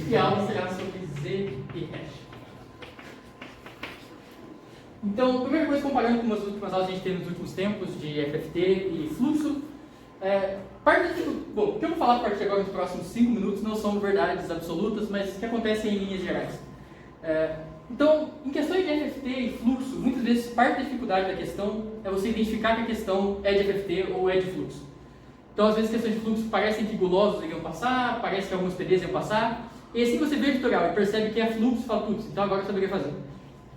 E a aula será sobre Z e hash. Então, a primeira coisa, comparando com as últimas aulas que a gente teve nos últimos tempos de FFT e fluxo, o que eu vou falar a partir de agora nos próximos 5 minutos não são verdades absolutas, mas que acontecem em linhas gerais. Então, em questões de FFT e fluxo, muitas vezes parte da dificuldade da questão é você identificar que a questão é de FFT ou é de fluxo. Então, às vezes, questões de fluxo parecem que gulosos iriam passar, parece que alguns PDs iam passar, e assim você vê o tutorial e percebe que é fluxo e fala, putz, então agora eu saberia fazer.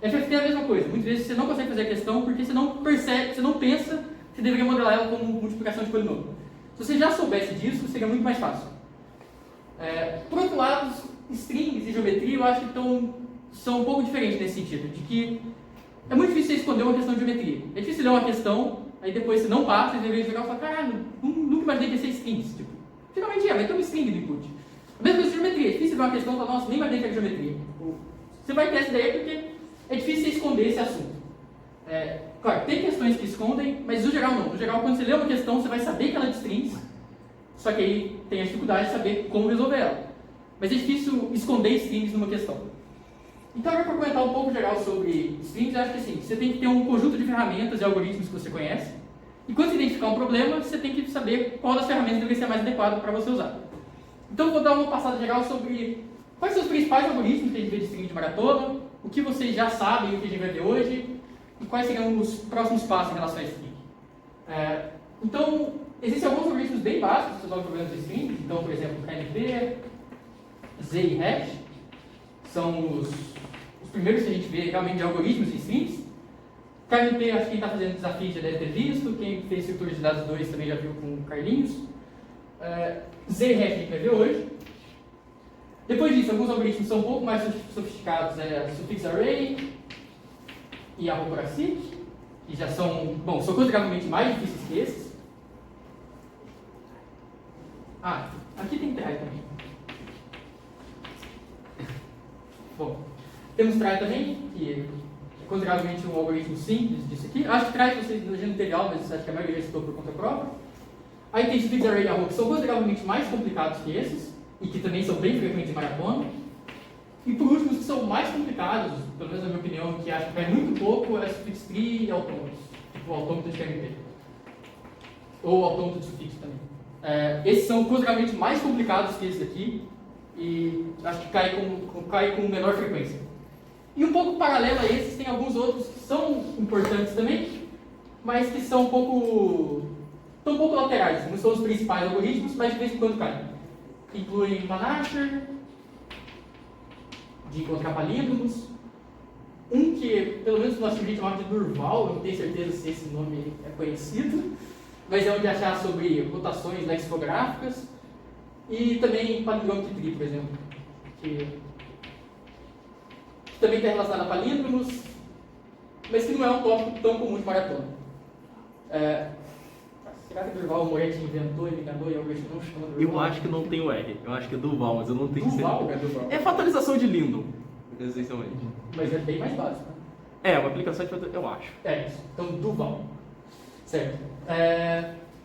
FFT é a mesma coisa, muitas vezes você não consegue fazer a questão porque você não percebe, você não pensa que você deveria modelar ela como multiplicação de polinômio. Se você já soubesse disso, seria muito mais fácil. Por outro lado, strings e geometria eu acho que são um pouco diferentes nesse sentido, de que é muito difícil você esconder uma questão de geometria. É difícil ler uma questão, aí depois você não passa, e você vem jogar e fala, caralho, nunca imaginei que ia ser strings. Tipo, geralmente vai ter um string no input. A mesma coisa de geometria, é difícil ver uma questão e falar, nossa, nem imaginei que era geometria. Você vai ter essa ideia porque é difícil você esconder esse assunto. Claro, tem questões que escondem, mas no geral não. No geral, quando você lê uma questão, você vai saber que ela é de strings, só que aí tem a dificuldade de saber como resolver ela. Mas é difícil esconder strings numa questão. Então, agora para comentar um pouco geral sobre strings, eu acho que assim, você tem que ter um conjunto de ferramentas e algoritmos que você conhece, e quando você identificar um problema, você tem que saber qual das ferramentas deve ser mais adequada para você usar. Então, eu vou dar uma passada geral sobre quais são os principais algoritmos que a gente vê de string de maratona, o que vocês já sabem e o que a gente vai ver hoje, e quais seriam os próximos passos em relação a string. Então, existem alguns algoritmos bem básicos que resolvem problemas de string. Então, por exemplo, KNP, Z e hash são os primeiros que a gente vê realmente de algoritmos de strings. KNP, acho que quem está fazendo desafio já deve ter visto, quem fez estrutura de dados 2 também já viu com o Carlinhos. Z e hash a gente vai ver hoje. Depois disso, alguns algoritmos são um pouco mais sofisticados, suffix array e arrow-seq, que já são consideravelmente mais difíceis que esses. Aqui tem try também. Bom, temos try também, que é consideravelmente um algoritmo simples disso aqui. Acho que try vocês já não teve aula, mas acho que a maioria já citou por conta própria. Aí tem suffix array e arrow, que são consideravelmente mais complicados que esses, e que também são bem frequentes em maratona. E por último, os que são mais complicados, pelo menos na minha opinião, que acho que cai muito pouco, é suffix tree e autômatos. Tipo o autômato de KNP. Ou autômato de sufixo também. Esses são consideravelmente mais complicados que esses aqui, e acho que cai com menor frequência. E um pouco paralelo a esses, tem alguns outros que são importantes também, mas que são um pouco laterais. Não são os principais algoritmos, mas de vez em quando caem. Incluem Manacher, de encontrar palíndromos, um que, pelo menos no nosso vídeo, chamado de Durval, eu não tenho certeza se esse nome é conhecido, mas é onde achar sobre rotações lexicográficas, e também palindromic tree, por exemplo, que também está relacionado a palíndromos, mas que não é um tópico tão comum de maratona. Será que Durval Moretti inventou e me enganou e alguém não chama Durval? Eu acho que não tem o R, eu acho que é Duval, mas eu não tenho Durval, certeza. Durval. É fatalização de Lindo, essencialmente. Mas é bem mais básico, né? Uma aplicação de eu acho. É isso, então Duval. Certo.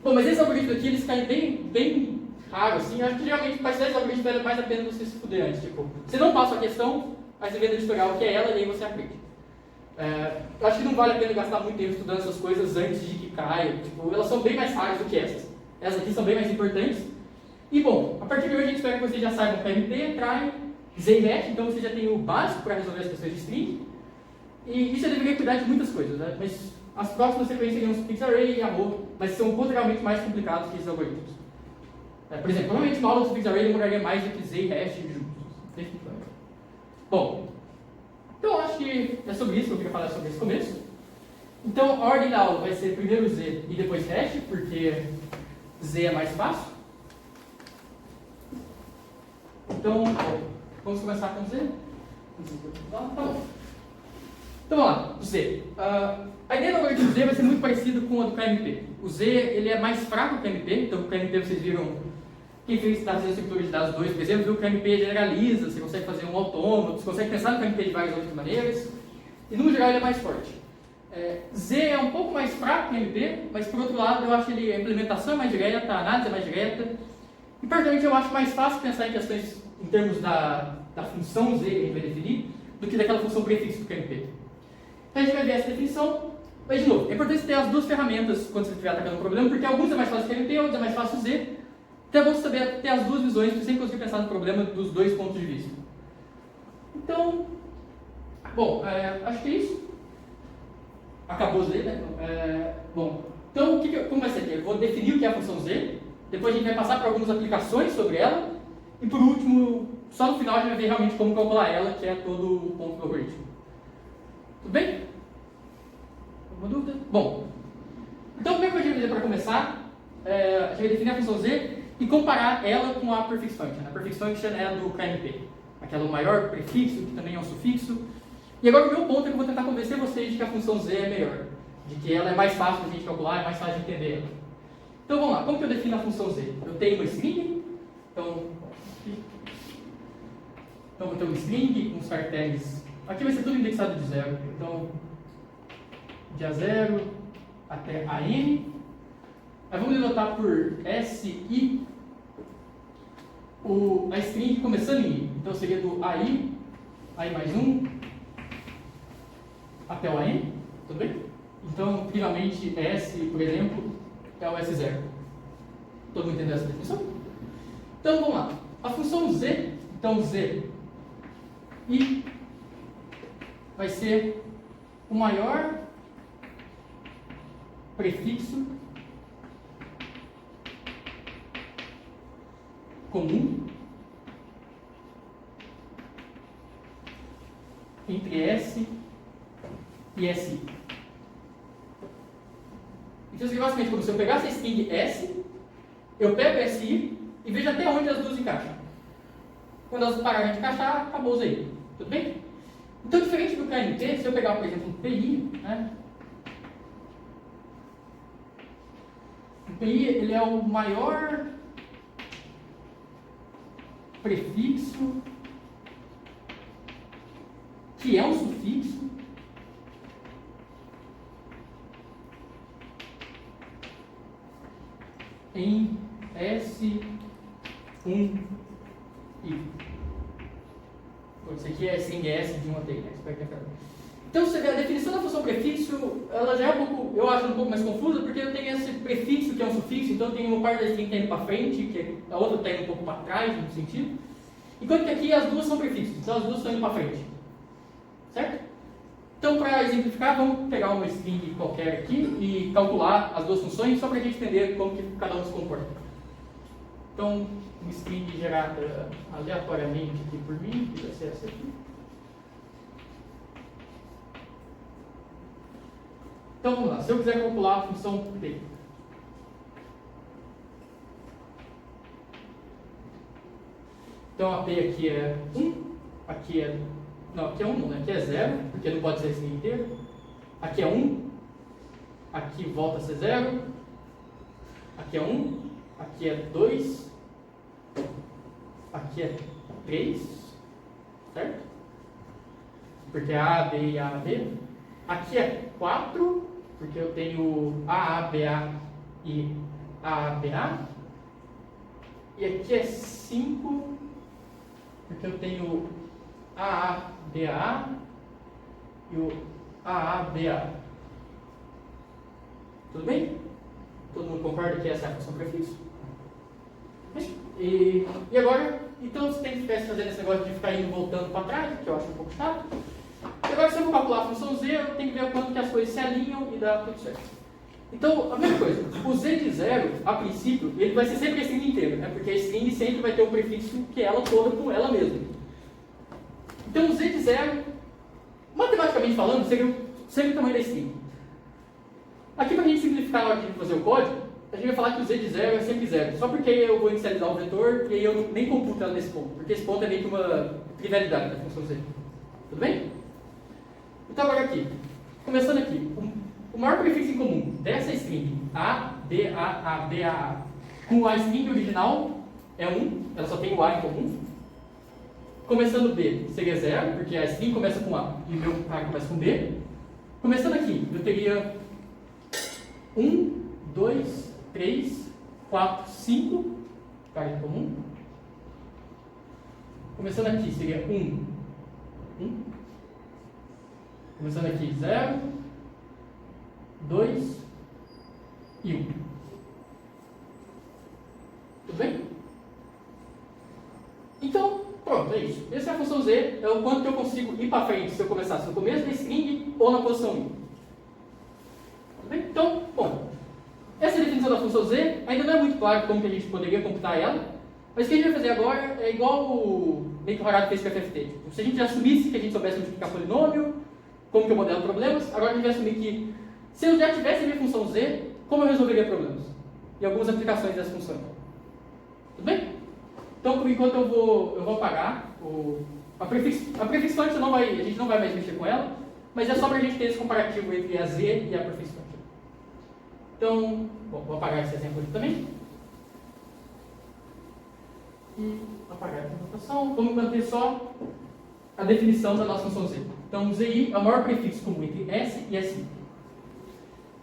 Bom, mas esses algoritmos aqui, eles caem bem raros, assim. Eu acho que geralmente, para estudar esses algoritmos, vale mais a pena você se fuder antes. Tipo, você não passa a questão, aí você vê no tutorial o que é ela e aí você aprende. Eu acho que não vale a pena gastar muito tempo estudando essas coisas antes de que caia. Tipo, elas são bem mais raras do que essas. Essas aqui são bem mais importantes. E bom, a partir de hoje a gente espera que vocês já saibam KNP, try, Z e hash, então você já tem o básico para resolver as questões de string. E isso já deveria cuidar de muitas coisas, né? Mas as próximas sequências seriam suffix array e arrow, mas são consideravelmente mais complicados que esses algoritmos. Por exemplo, provavelmente uma aula de suffix array demoraria mais do que Z e hash juntos. Definitivamente. Bom, então eu acho que é sobre isso que eu queria falar sobre esse começo. Então a ordem da aula vai ser primeiro Z e depois hash, porque Z é mais fácil. Então, vamos começar com Z. Então vamos lá, o Z. A ideia do algoritmo Z vai ser muito parecida com a do KNP. O Z ele é mais fraco que o KNP, então o KNP vocês viram, quem está fazendo estrutura de dados 2, por exemplo, viu que o KNP generaliza, você consegue fazer um autômato, você consegue pensar no KNP de várias outras maneiras, e no geral ele é mais forte. Z é um pouco mais fraco que o KNP, mas por outro lado eu acho que a implementação é mais direta, a análise é mais direta, e particularmente eu acho mais fácil pensar em questões em termos da função z que a gente vai definir, do que daquela função prefixo do KMP. Então a gente vai ver essa definição, mas de novo, é importante ter as duas ferramentas quando você estiver atacando um problema, porque alguns é mais fácil KMP, outros é mais fácil z. Então é bom saber ter as duas visões para sempre conseguir pensar no problema dos dois pontos de vista. Então, bom, acho que é isso. Acabou z, né? Bom, então como vai ser aqui? Eu vou definir o que é a função z, depois a gente vai passar por algumas aplicações sobre ela, e por último, só no final a gente vai ver realmente como calcular ela, que é todo o ponto do algoritmo. Tudo bem? Alguma dúvida? Bom, então o que a gente vai fazer para começar? A gente vai definir a função z e comparar ela com a prefix function. A prefix function é a do KMP, aquela maior prefixo, que também é um sufixo. E agora o meu ponto é que eu vou tentar convencer vocês de que a função z é melhor, de que ela é mais fácil de a gente calcular, é mais fácil de entender ela. Então vamos lá, como que eu defino a função z? Eu tenho uma string, então vou ter uma string com os caracteres, aqui vai ser tudo indexado de 0, então de A0 até AN. Aí vamos denotar por SI a string começando em I. Então seria do AI mais 1, até o AN, tudo bem? Então, finalmente, S, por exemplo, é o S0. Todo mundo entendeu essa definição? Então, vamos lá. A função Z, então Z, I, vai ser o maior prefixo comum entre S e SI. Então, basicamente, como se eu pegasse a string S, eu pego SI e vejo até onde as duas encaixam. Quando elas pararem de encaixar, acabou o Z. Tudo bem? Então, diferente do KMP, se eu pegar, por exemplo, um PI, né? O PI ele é o maior prefixo que é um sufixo em S1I. Isso aqui é string S de 1 até I, né? Então, você vê, a definição da função prefixo, ela já é um pouco, eu acho um pouco mais confusa, porque eu tenho esse prefixo que é um sufixo, então eu tenho uma parte da string que está indo para frente, que a outra está indo um pouco para trás, no sentido. Enquanto que aqui as duas são prefixos, então as duas estão indo para frente. Certo? Então, para exemplificar, vamos pegar uma string qualquer aqui e calcular as duas funções, só para a gente entender como que cada um se comporta. Então, uma string gerada aleatoriamente aqui por mim, que vai ser essa aqui. Então, vamos lá. Se eu quiser calcular a função P. Então, a P aqui é 1, aqui é... Não, aqui é 1 não, né? Aqui é 0, porque não pode ser string inteiro. Aqui é 1, aqui volta a ser 0, aqui é 1, aqui é 2, aqui é 3, certo? Porque é A, B e A, B. Aqui é 4, porque eu tenho A, B, A e A, B, A. E aqui é 5, porque eu tenho A, B, A e o A, B, A. Tudo bem? Todo mundo concorda que essa é a função prefixo? E agora, então você tem que ficar fazendo esse negócio de ficar indo e voltando para trás, que eu acho um pouco chato. E agora, se eu vou calcular a função z, eu tenho que ver o quanto que as coisas se alinham e dá tudo certo. Então, a mesma coisa, o z de 0, a princípio, ele vai ser sempre a string inteira, né? Porque a string sempre vai ter um prefixo que é ela toda com ela mesma. Então, o z de 0, matematicamente falando, seria sempre o tamanho da string. Aqui, para a gente simplificar na hora de fazer o código, a gente vai falar que o z de 0 é sempre 0. Só porque eu vou inicializar o vetor e aí eu nem computo ela nesse ponto. Porque esse ponto é meio que uma trivialidade da função z. Tudo bem? Então, agora aqui. Começando aqui. O maior prefixo em comum dessa string A, B, A, B, A, com a string original é 1. Ela só tem o A em comum. Começando B seria 0, porque a string começa com A e o meu A começa com B. Começando aqui, eu teria 1, 2, 3, 4, 5 cara em comum. Começando aqui seria 1. Começando aqui 0, 2 e 1. Tudo bem? Então, pronto, é isso. Essa é a função z, é o quanto que eu consigo ir para frente se eu começasse no começo da string ou na posição 1. Tudo bem? Então, bom, essa é a definição da função z. Ainda não é muito claro como que a gente poderia computar ela, mas o que a gente vai fazer agora é igual o meio que o Harada fez com a FFT. Tipo, se a gente já assumisse que a gente soubesse multiplicar polinômio, como que eu modelo problemas, agora a gente vai assumir que se eu já tivesse a minha função z, como eu resolveria problemas? E algumas aplicações dessa função. Tudo bem? Então, por enquanto, eu vou apagar a prefixante, a gente não vai mais mexer com ela, mas é só para a gente ter esse comparativo entre a z e a prefixante. Então, bom, vou apagar esse exemplo aqui também. E apagar a notação. Vamos manter só a definição da nossa função z. Então, zi é o maior prefixo comum entre s e si.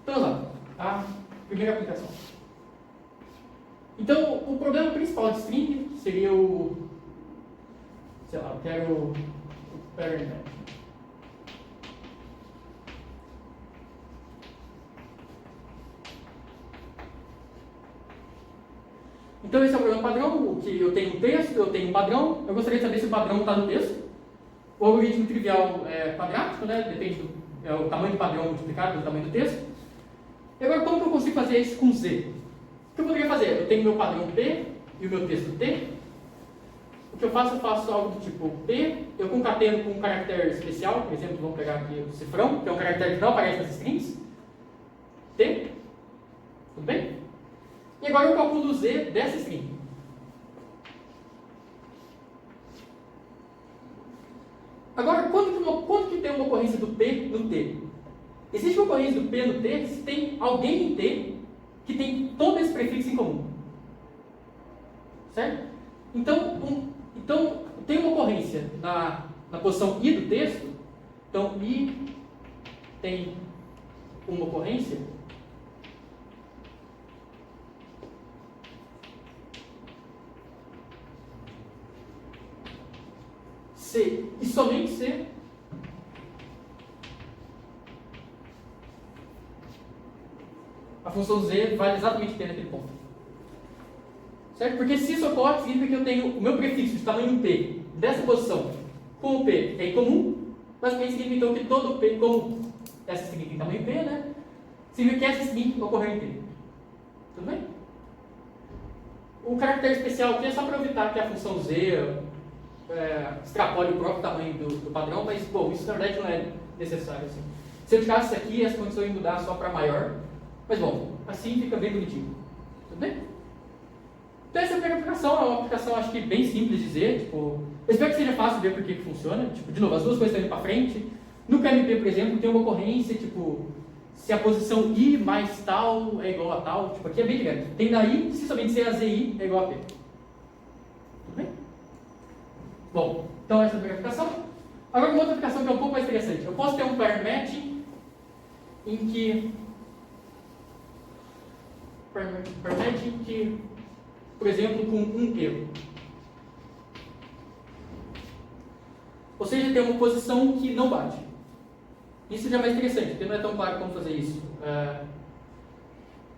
Então, vamos lá. A primeira aplicação. Então, o problema principal de string seria o... sei lá, eu quero o parent. Então, esse é o problema padrão, que eu tenho um texto, eu tenho um padrão, eu gostaria de saber se o padrão está no texto. O algoritmo trivial é quadrático, né? Depende do tamanho do padrão multiplicado pelo tamanho do texto. E agora, como que eu consigo fazer isso com z? O que eu poderia fazer? Eu tenho meu padrão P e o meu texto T. O que eu faço algo do tipo P, eu concateno com um caractere especial, por exemplo, vamos pegar aqui o cifrão, que é um caractere que não aparece nas strings. T. Tudo bem? E agora eu calculo o z dessa string. Agora, quando que tem uma ocorrência do P no T? Existe uma ocorrência do P no T se tem alguém em T que tem todo esse prefixo em comum. Certo? Então tem uma ocorrência na posição I do texto. Então, I tem uma ocorrência. C e somente C. A função z vale exatamente P naquele ponto. Certo? Porque se isso ocorre, significa que eu tenho o meu prefixo de tamanho P dessa posição com o P é em comum, basicamente significa então que todo o P, como essa string tem tamanho P, né? Significa que essa string ocorreu em P. Tudo bem? O caractere especial aqui é só para evitar que a função z extrapole o próprio tamanho do padrão, mas, bom, isso na verdade não é necessário. Assim. Se eu tirasse isso aqui, as condições iam mudar só para maior. Mas, bom, assim fica bem bonitinho. Tudo bem? Então, essa é a primeira aplicação. É uma aplicação, acho que bem simples de dizer. Tipo, eu espero que seja fácil ver por que funciona. Tipo, de novo, as duas coisas estão indo para frente. No KMP, por exemplo, tem uma ocorrência, tipo, se a posição I mais tal é igual a tal. Tipo, aqui é bem direto. Tem daí, se somente se a ZI é igual a P. Tudo bem? Bom, então essa é a primeira aplicação. Agora, uma outra aplicação que é um pouco mais interessante. Eu posso ter um pair matching em que... por exemplo, com um erro. Ou seja, tem uma posição que não bate. Isso já é mais interessante, porque não é tão claro como fazer isso.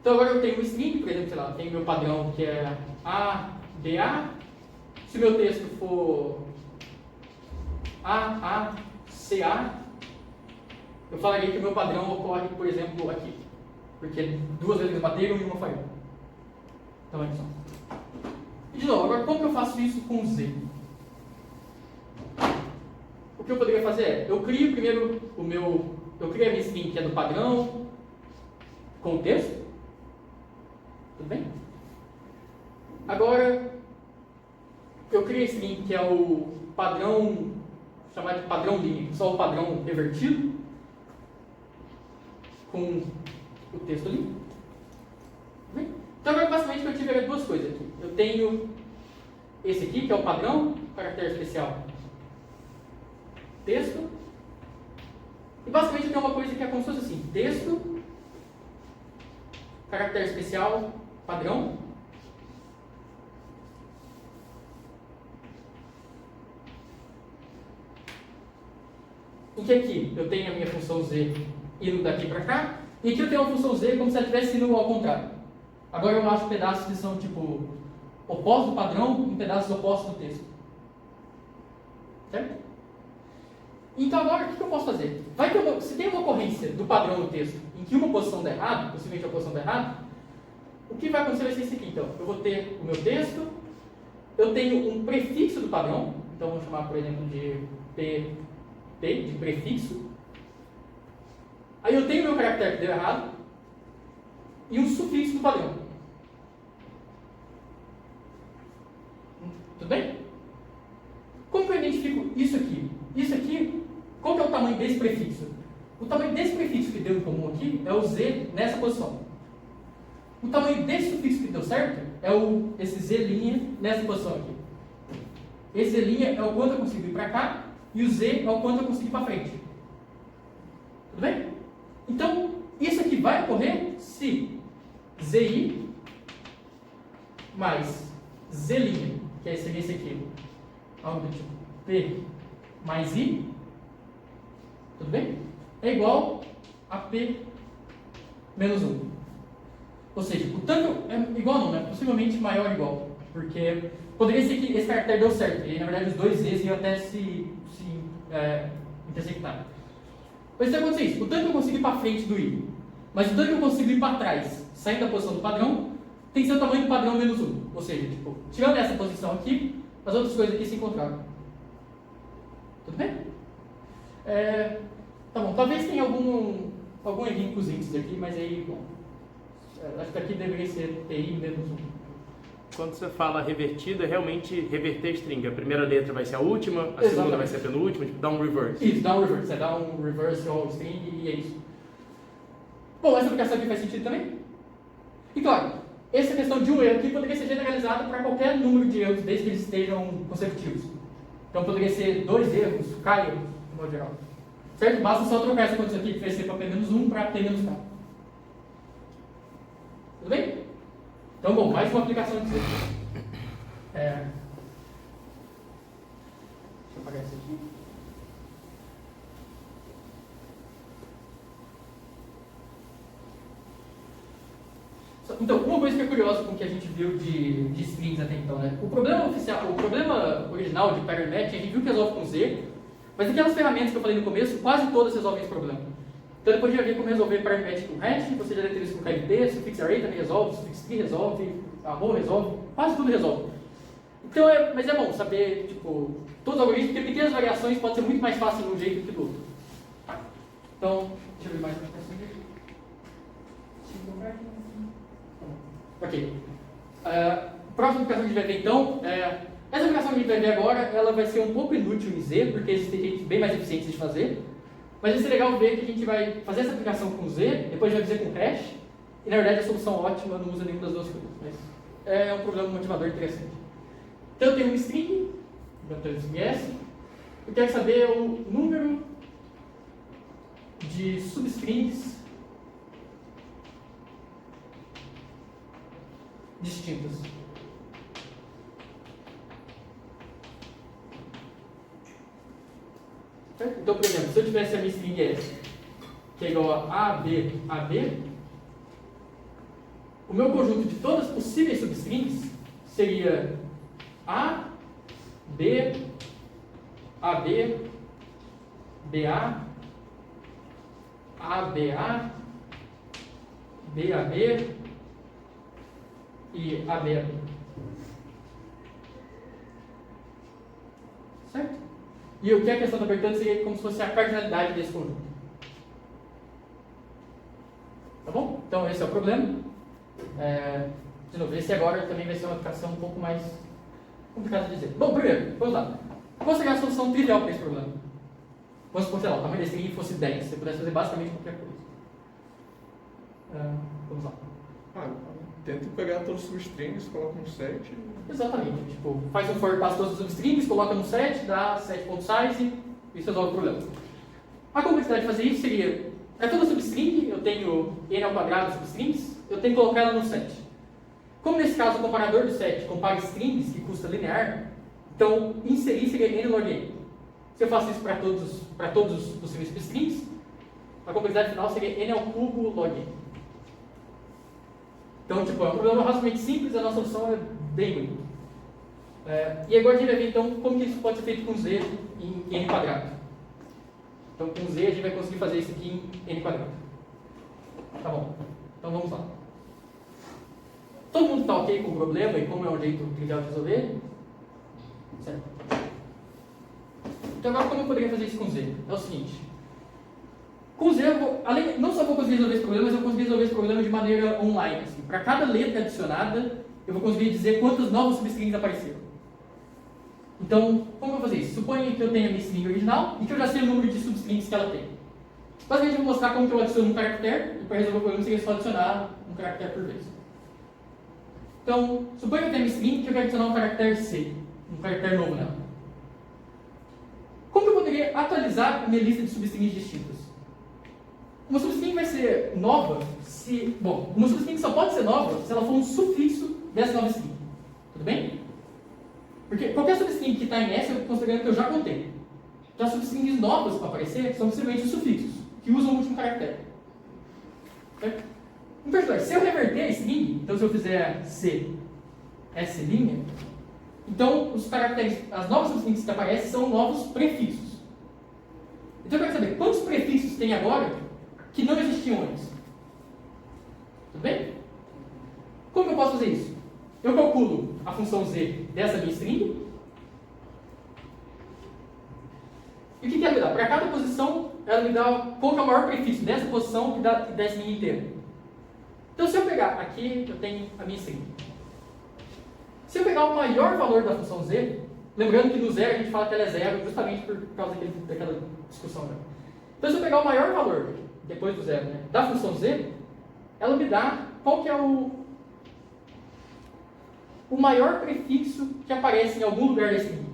Então agora eu tenho um string, por exemplo, sei lá, eu tenho meu padrão que é A, B, A. Se o meu texto for A, C, A, eu falaria que o meu padrão ocorre, por exemplo, aqui. Porque duas vezes bateram e uma falhou. Então é só. E de novo, agora como que eu faço isso com Z? O que eu poderia fazer é, eu crio primeiro eu crio a minha string que é do padrão com o texto. Tudo bem? Agora, eu crio a string que é o padrão, chamado de padrão linha, só o padrão revertido com o texto ali. Então agora basicamente eu tive duas coisas aqui. Eu tenho esse aqui, que é o padrão, caractere especial, texto. E basicamente eu tenho uma coisa que é como se fosse assim, texto, caractere especial, padrão. em que aqui eu tenho a minha função z indo daqui para cá, e aqui eu tenho uma função z como se ela estivesse indo ao contrário. Agora eu acho pedaços que são tipo opostos do padrão em pedaços opostos do texto. Certo? Então agora o que eu posso fazer? Vai que se tem uma ocorrência do padrão no texto em que uma posição dá errado, possivelmente a posição dá errado, o que vai acontecer vai ser isso aqui. Então, eu vou ter o meu texto, eu tenho um prefixo do padrão, então vamos chamar, por exemplo, de P, de prefixo. Aí eu tenho o meu caractere que deu errado e um sufixo do padrão. Tudo bem? Como que eu identifico isso aqui? Isso aqui, qual que é o tamanho desse prefixo? O tamanho desse prefixo que deu em comum aqui é o Z nessa posição. O tamanho desse sufixo que deu certo é esse Z' nessa posição aqui. Esse Z' é o quanto eu consigo ir para cá e o Z é o quanto eu consigo ir para frente. Tudo bem? Então, isso aqui vai ocorrer se ZI mais Z', que seria esse aqui, algo do tipo P mais I, tudo bem? É igual a P menos 1. Ou seja, o tanto é igual não, né? Possivelmente maior ou igual. Porque poderia ser que esse caractere deu certo. E na verdade os dois Z's iam até se intersectar. Mas então acontece isso. O tanto que eu consigo ir para frente do I, mas o tanto que eu consigo ir para trás, saindo da posição do padrão, tem que ser o tamanho do padrão menos 1. Ou seja, tipo, tirando essa posição aqui, as outras coisas aqui se encontraram. Tudo bem? Tá bom, talvez tenha algum errinho com os índices aqui, mas aí, bom, acho que aqui deveria ser TI menos 1. Quando você fala revertido, é realmente reverter a string. A primeira letra vai ser a última, a Exatamente. segunda vai ser a penúltima, tipo, dá um reverse. Isso, dá um reverse. Dá um reverse ao string e é isso. Bom, essa aplicação aqui faz sentido também? E claro, essa questão de um erro aqui poderia ser generalizada para qualquer número de erros, desde que eles estejam consecutivos. Então poderia ser 2 erros, K erros, de modo geral. Certo? Basta só trocar essa condição aqui que vai ser para P-1 para P-K. Tudo bem? Então, bom, mais uma aplicação de C. Deixa eu apagar isso aqui. Então, uma coisa que é curiosa com o que a gente viu de strings até então, né? O problema original de pattern match, a gente viu que resolve com Z, mas aquelas ferramentas que eu falei no começo, quase todas resolvem esse problema. Então, depois de ver como resolver pattern match com hash, você já deve ter isso com KLT, suffix array também resolve, suffix tree resolve, arrow resolve, quase tudo resolve. Então, mas é bom saber, tipo, todos os algoritmos, porque pequenas variações pode ser muito mais fácil de um jeito que do outro. Então, deixa eu ver mais uma aplicação aqui. Ok. Próxima aplicação que a gente vai ver então, essa aplicação que a gente vai ver agora, ela vai ser um pouco inútil em Z, porque existem jeitos bem mais eficientes de fazer, mas vai ser legal ver que a gente vai fazer essa aplicação com Z, depois a gente vai fazer com hash, e na verdade a solução ótima não usa nenhuma das duas coisas, mas é um problema motivador interessante. Então eu tenho um string, eu quero saber o número de substrings distintas. Certo? Então, por exemplo, se eu tivesse a minha string S, que é igual a AB, AB, o meu conjunto de todas as possíveis substrings seria A, B, AB, BA, ABA, BAB e ABAB. Certo? E o que a questão está perguntando seria como se fosse a cardinalidade desse conjunto. Tá bom? Então esse é o problema. De novo, esse agora também vai ser uma aplicação um pouco mais complicada de dizer. Bom, primeiro, vamos lá. Qual seria a solução trivial para esse problema? Vamos supor, sei lá, o tamanho desse string fosse 10. Você pudesse fazer basicamente qualquer coisa. Vamos lá. Tenta pegar todos os substrings, coloca um set. Exatamente. Tipo, faz um for, passa todos os substrings, coloca no set, dá set.size e isso resolve o problema. A complexidade de fazer isso seria, para toda substring, eu tenho n ao quadrado de substrings, eu tenho que colocar ela no set. Como nesse caso o comparador do set compara strings, que custa linear, então inserir seria n log n. Se eu faço isso para todos os possíveis substrings, a complexidade final seria n ao cubo log n. Então, tipo, é um problema razoavelmente simples, a nossa solução é bem bonita. E agora a gente vai ver, então, como que isso pode ser feito com z em n quadrado. Então, com z a gente vai conseguir fazer isso aqui em n quadrado. Tá bom. Então, vamos lá. Todo mundo está ok com o problema e como é um jeito trivial de resolver? Certo. Então, agora, como eu poderia fazer isso com z? É o seguinte. Com z, não só vou conseguir resolver esse problema, mas eu vou conseguir resolver esse problema de maneira online. Assim. Para cada letra adicionada, eu vou conseguir dizer quantos novos substrings apareceram. Então, como eu vou fazer isso? Suponha que eu tenha a minha string original e que eu já sei o número de substrings que ela tem. Basicamente, eu vou mostrar como que eu adiciono um caractere, e para resolver o problema seria só adicionar um caractere por vez. Então, suponha que eu tenha uma string que eu quero adicionar um caractere C, um caractere novo nela. Como que eu poderia atualizar a minha lista de substrings distintas? Uma substring vai ser nova se... Bom, uma substring só pode ser nova se ela for um sufixo dessa nova string. Tudo bem? Porque qualquer substring que está em S, eu considerando que eu já contei. Já substrings novas para aparecer são simplesmente os sufixos, que usam o último caractere. Certo? Então, se eu reverter a string, então se eu fizer C, S', então os caracteres, as novas substrings que aparecem são novos prefixos. Então eu quero saber quantos prefixos tem agora que não existiam antes. Tudo bem? Como que eu posso fazer isso? Eu calculo a função z dessa minha string. E o que ela me dá? Para cada posição, ela me dá qual que é o maior prefixo dessa posição que dá essa linha inteira. Então, se eu pegar aqui, eu tenho a minha string. Se eu pegar o maior valor da função z, lembrando que no zero a gente fala que ela é zero justamente por causa daquela discussão. Né? Então, se eu pegar o maior valor, depois do zero, né, da função z, ela me dá qual que é o maior prefixo que aparece em algum lugar da string.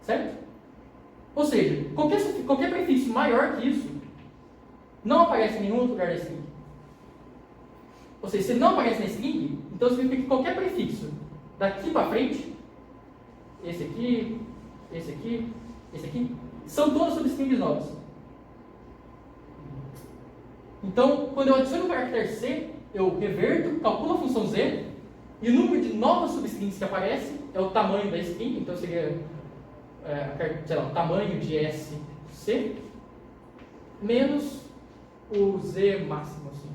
Certo? Ou seja, qualquer prefixo maior que isso não aparece em nenhum outro lugar da string. Ou seja, se ele não aparece na string, então significa que qualquer prefixo daqui para frente, esse aqui, esse aqui, esse aqui, são todas substrings novas. Então, quando eu adiciono o caractere C, eu reverto, calculo a função z, e o número de novas substrings que aparece é o tamanho da string, então seria, sei lá, o tamanho de SC, menos o z máximo, assim,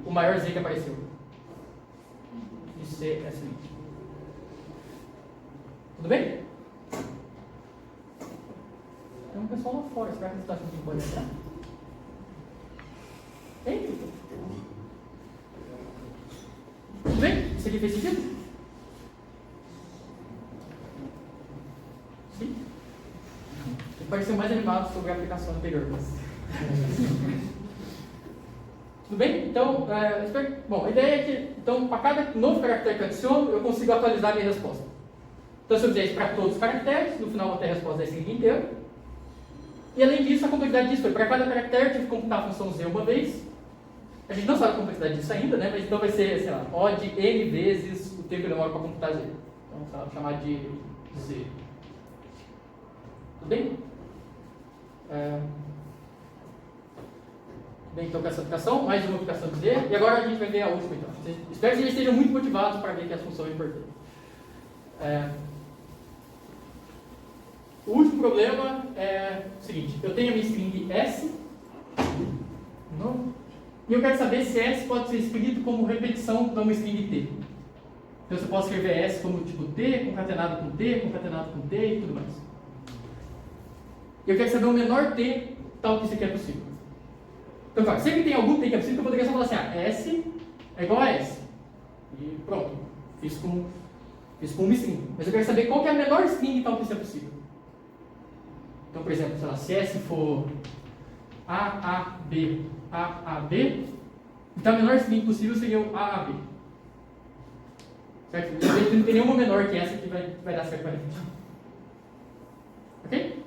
o maior z que apareceu, de CS. Tudo bem? Tem um pessoal lá fora, será que eles estão achando que pode entrar? Entra. Tudo bem? Isso aqui fez sentido? Sim? Ele pareceu mais animado sobre a aplicação anterior, mas... Tudo bem? Então, bom, a ideia é que, então, para cada novo caractere que eu adiciono, eu consigo atualizar a minha resposta. Então, se eu fizer isso para todos os caracteres, no final eu vou ter a resposta da string inteira. E, além disso, a complexidade disso foi, para cada caractere, eu tive que computar a função z uma vez. A gente não sabe a complexidade disso ainda, né? Mas então vai ser, sei lá, O de n vezes o tempo que demora para computar z. Então, vou chamar de z. Tudo bem? Bem, então com essa aplicação, mais uma aplicação de z. E agora a gente vai ver a última, então. Espero que vocês estejam muito motivados para ver que essa função é importante. O último problema é o seguinte. Eu tenho a minha string s. Não. E eu quero saber se S pode ser escrito como repetição de uma string T. Então você pode escrever S como tipo T, concatenado com T, concatenado com T e tudo mais. E eu quero saber o menor T tal que isso aqui é possível. Então, claro, sempre tem algum T que é possível, eu poderia só falar assim, S é igual a S. E pronto, fiz com uma string. Mas eu quero saber qual que é a menor string tal que isso é possível. Então, por exemplo, sei lá, se S for AAB, então a menor string possível seria o AAB. Certo? Não tem nenhuma menor que essa que vai dar certo para a gente. Ok?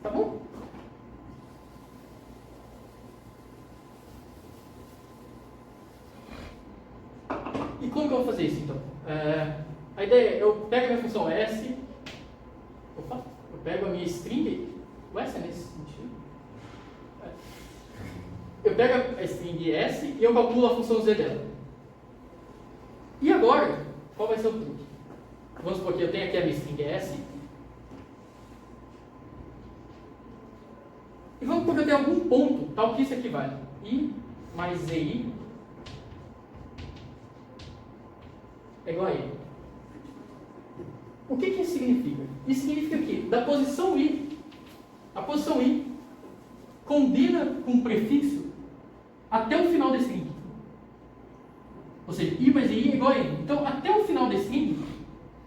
Tá bom? E como que eu vou fazer isso então? A ideia é, eu pego a minha função S, eu pego a minha string, o S é nesse sentido. Eu pego a string S e eu calculo a função Z dela. E agora, qual vai ser o truque? Vamos supor que eu tenho aqui a minha string S. E vamos supor que eu tenho algum ponto, tal que isso aqui vale. I mais ZI é igual a I. O que isso significa? Isso significa que da posição I, a posição I combina com o prefixo até o final da string. Ou seja, I mais I é igual a I. Então, até o final da string,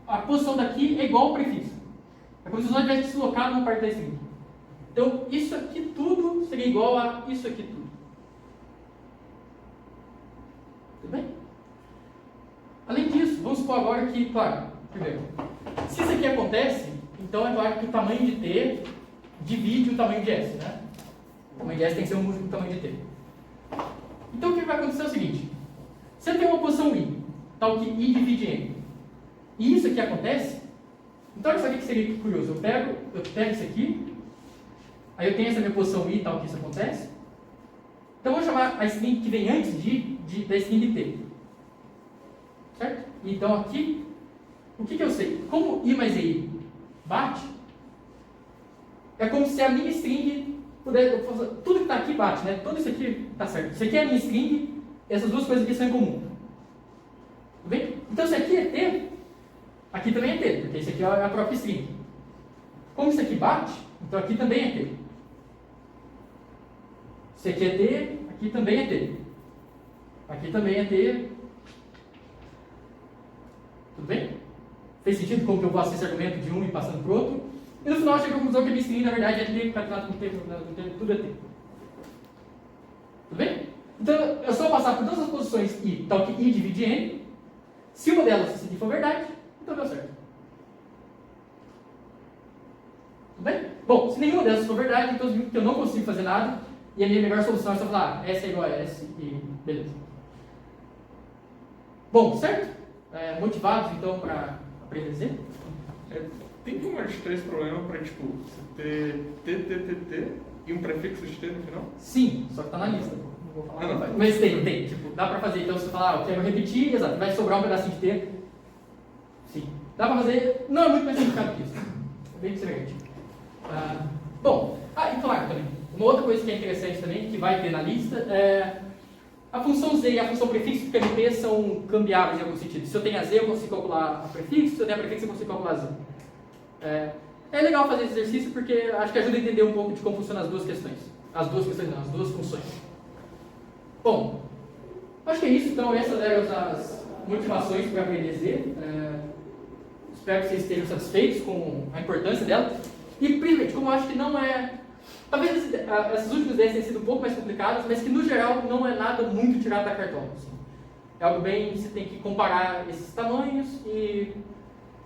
a posição daqui é igual ao prefixo. É como se o usuário tivesse deslocado uma parte da string. Então, isso aqui tudo seria igual a isso aqui tudo. Tudo bem? Além disso, vamos supor agora que, claro, primeiro, se isso aqui acontece, então é claro que o tamanho de T divide o tamanho de S, né? O tamanho de S tem que ser um múltiplo do tamanho de T. Então, o que vai acontecer é o seguinte. Se eu tenho uma posição I, tal que I divide N, e isso aqui acontece, então olha só o que seria curioso. Eu pego isso aqui, aí eu tenho essa minha posição I, tal que isso acontece. Então, eu vou chamar a string que vem antes da string T. Certo? Então, aqui, o que eu sei? Como I mais I bate, é como se a minha string pudesse... Tudo que está aqui bate, né? Tudo isso aqui está certo. Isso aqui é a minha string, essas duas coisas aqui são em comum. Tudo bem? Então, se aqui é T, aqui também é T, porque isso aqui é a própria string. Como isso aqui bate, então aqui também é T. Se aqui é T, aqui também é T. Aqui também é T. Tudo bem? Fez sentido como que eu faço esse argumento de um e passando para o outro? E no final eu chego à conclusão que a minha string, na verdade, é T, concatenado com T, tudo é T. Tudo bem? Então, eu só passar por todas as posições I, tal que I divide N. Se uma delas for verdade, então deu certo. Tudo bem? Bom, se nenhuma delas for verdade, então eu não consigo fazer nada. E a minha melhor solução é só falar, S é igual a S e beleza. Bom, certo? Motivados, então, para aprender Z? Tem como mais três problemas para, tipo, você ter T e um prefixo de T no final? Sim, só que tá na lista. Não vou falar. Não. Mas tem. Tipo, dá para fazer. Então, você falar, eu quero repetir, exato, vai sobrar um pedacinho de T. Sim. Dá para fazer, não é muito mais complicado que isso. É bem diferente. Bom, e claro também, uma outra coisa que é interessante também, que vai ter na lista, é a função Z e a função prefixo, porque MP são cambiáveis em algum sentido. Se eu tenho a Z, eu consigo calcular a prefixo, se eu tenho a prefixo, eu consigo calcular a Z. É legal fazer esse exercício porque acho que ajuda a entender um pouco de como funcionam as duas questões. As duas funções. Bom, acho que é isso. Então, essas eram as motivações para aprender Z. Espero que vocês estejam satisfeitos com a importância dela. E, principalmente, como eu acho que não é... Talvez essas últimas ideias tenham sido um pouco mais complicadas, mas que, no geral, não é nada muito tirado da cartola. Assim. É algo bem... Você tem que comparar esses tamanhos e...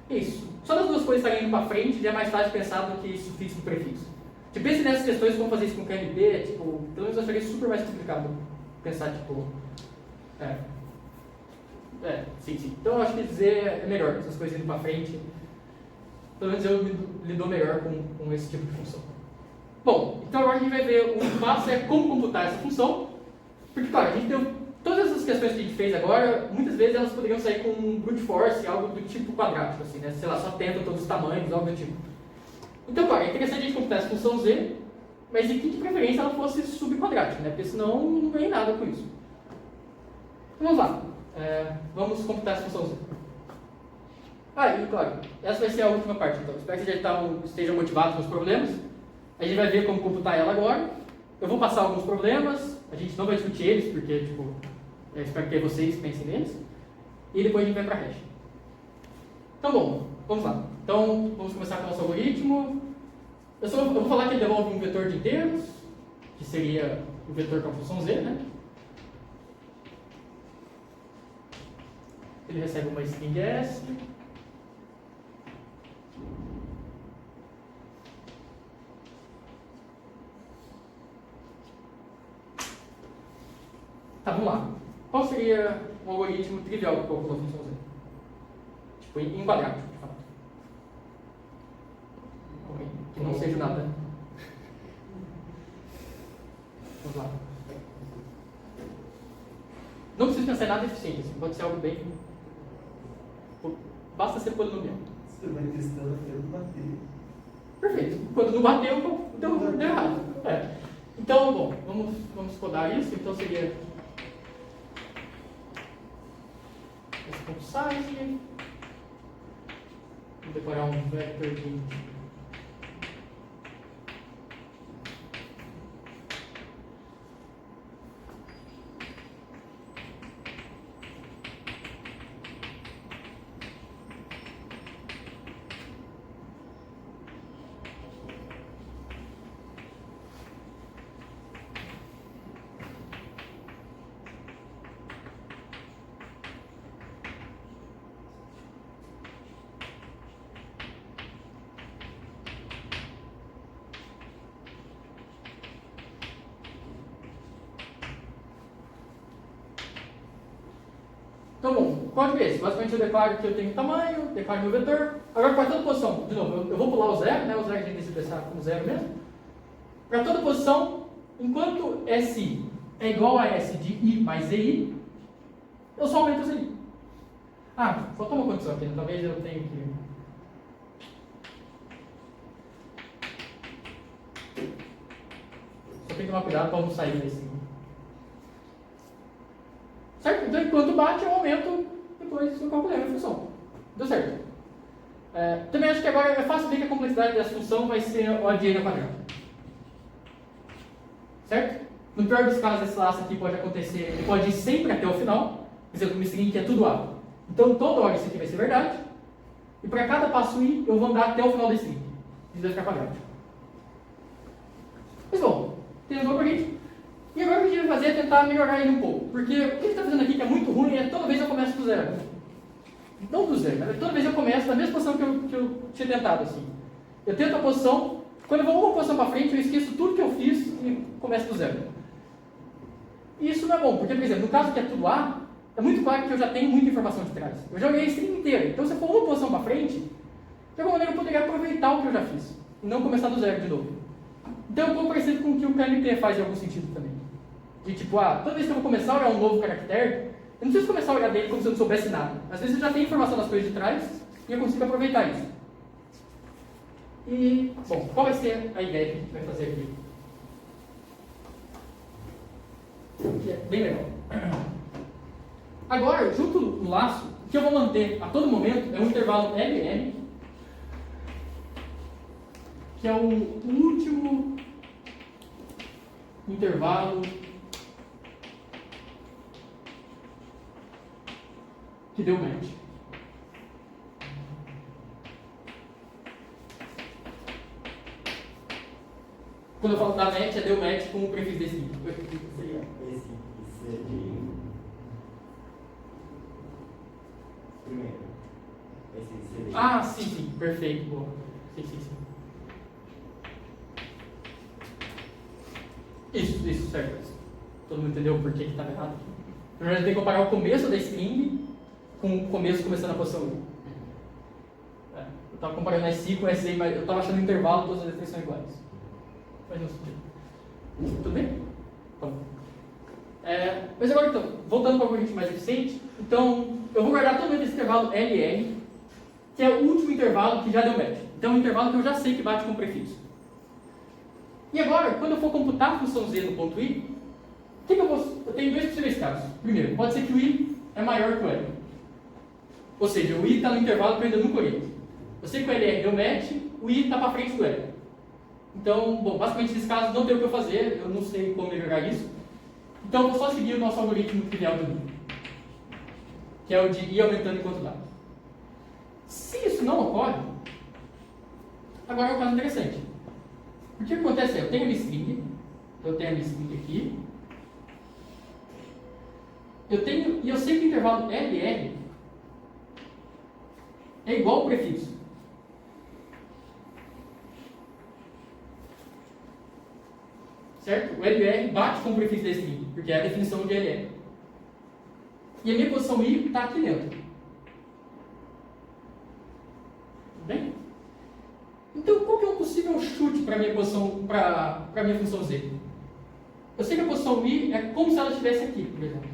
Isso. Só das duas coisas estarem indo para frente, já é mais fácil pensar do que sufixo e prefixo. Tipo, pense nessas questões, como fazer isso com KNB, tipo... Pelo menos eu acharia super mais complicado pensar, tipo... Sim. Então, eu acho que dizer é melhor, essas coisas indo para frente. Pelo menos eu lido melhor com esse tipo de função. Bom, então agora a gente vai ver o passo é como computar essa função. Porque, claro, a gente deu todas essas questões que a gente fez agora, muitas vezes elas poderiam sair com um brute force, algo do tipo quadrático, assim, né? Sei lá, só tenta todos os tamanhos, algo do tipo. Então, claro, é interessante a gente computar essa função Z, mas de que de preferência ela fosse subquadrática, né? Porque senão não ganha nada com isso. Então, vamos lá. Vamos computar essa função Z. E claro, essa vai ser a última parte, então. Espero que vocês já estejam motivados com os problemas. A gente vai ver como computar ela agora. Eu vou passar alguns problemas, a gente não vai discutir eles, porque, tipo, eu espero que vocês pensem neles. E depois a gente vai para a hash. Então, bom, vamos lá. Então, vamos começar com o nosso algoritmo. Eu vou falar que ele devolve um vetor de inteiros, que seria o vetor com a função Z, né? Ele recebe uma string S. Tá, vamos lá. Qual seria um algoritmo trivial que calcula a função Z? Tipo, em quadrado. Que não seja nada. Vamos lá. Não precisa pensar em nada eficiente, assim. Pode ser algo bem... Basta ser polinomial. Você vai testando até não bater. Perfeito. Quando não bateu, deu errado. Então, bom, vamos codar isso. Então seria esse ponto size. Vou decorar um vector de Então, bom, o código é esse. Basicamente, eu declaro que eu tenho tamanho, declaro meu vetor. Agora, para toda posição, de novo, eu vou pular o zero, né? O zero a gente decide deixar como zero mesmo. Para toda posição, enquanto SI é igual a S de I mais EI, eu só aumento o ZI. Ah, faltou uma condição aqui, né? Talvez eu tenha que... Só tem que tomar cuidado para não sair desse... Certo? Então, enquanto bate, eu aumento, depois eu calculei a minha função. Deu certo. Também acho que agora é fácil ver que a complexidade dessa função vai ser o ADN ao quadrado. Certo? No pior dos casos, esse laço aqui pode acontecer, ele pode ir sempre até o final. Por exemplo, me seguinte que é tudo A. Então, toda hora isso aqui vai ser verdade. E para cada passo I, eu vou andar até o final desse string. Isso vai ficar quadrado. Mas bom, temos uma corrente. E agora o que a gente vai fazer é tentar melhorar ele um pouco. Porque o que ele está fazendo aqui que é muito ruim é toda vez eu começo do zero. Não do zero, mas toda vez eu começo da mesma posição que eu tinha tentado. Assim. Eu tento a posição, quando eu vou uma posição para frente, eu esqueço tudo que eu fiz e começo do zero. E isso não é bom, porque, por exemplo, no caso que é tudo A, é muito claro que eu já tenho muita informação de trás. Eu já olhei a string inteira. Então, se eu for uma posição para frente, de alguma maneira eu poderia aproveitar o que eu já fiz. E não começar do zero de novo. Então, é um pouco parecido com o que o KNT faz em algum sentido também. De tipo, toda vez que eu vou começar a olhar um novo caractere, eu não preciso começar a olhar dele como se eu não soubesse nada. Às vezes eu já tenho informação das coisas de trás e eu consigo aproveitar isso. E, bom, qual vai ser a ideia que a gente vai fazer aqui? Que é bem legal. Agora, junto no laço, o que eu vou manter a todo momento é um intervalo LM, que é o último intervalo que deu match. Quando eu falo da match, é deu match com o prefixo desse link. Seria esse de... Primeiro. Esse seria... Sim, perfeito, boa. Sim. Isso, certo. Todo mundo entendeu por que estava errado aqui. Primeiro, a gente tem que comparar o começo da string com o começo começando a posição 1. Eu estava comparando SI com SI, mas eu estava achando o intervalo, todas as letras são iguais. Faz não sentido. Tudo bem? Então. Mas agora, então, voltando para a corrente mais eficiente, então, eu vou guardar todo esse intervalo LL, que é o último intervalo que já deu match. Então, é um intervalo que eu já sei que bate com o prefixo. E agora, quando eu for computar a função z no ponto i, eu tenho dois possíveis casos. Primeiro, pode ser que o i é maior que o l. Ou seja, o i está no intervalo que eu ainda não conheço. Eu sei que o LR deu match, o i está para frente do L. Então, bom, basicamente nesse caso não tem o que eu fazer, eu não sei como melhorar isso. Então eu vou só seguir o nosso algoritmo trivial do i, que é o de ir aumentando enquanto dá. Se isso não ocorre, agora é um caso interessante. O que acontece é, eu tenho a minha string, aqui, e eu sei que o intervalo LR é igual ao prefixo. Certo? O LR bate com o prefixo da string, porque é a definição de LR. E a minha posição i está aqui dentro. chute para a minha posição, para a minha função z. Eu sei que a posição i é como se ela estivesse aqui, por exemplo.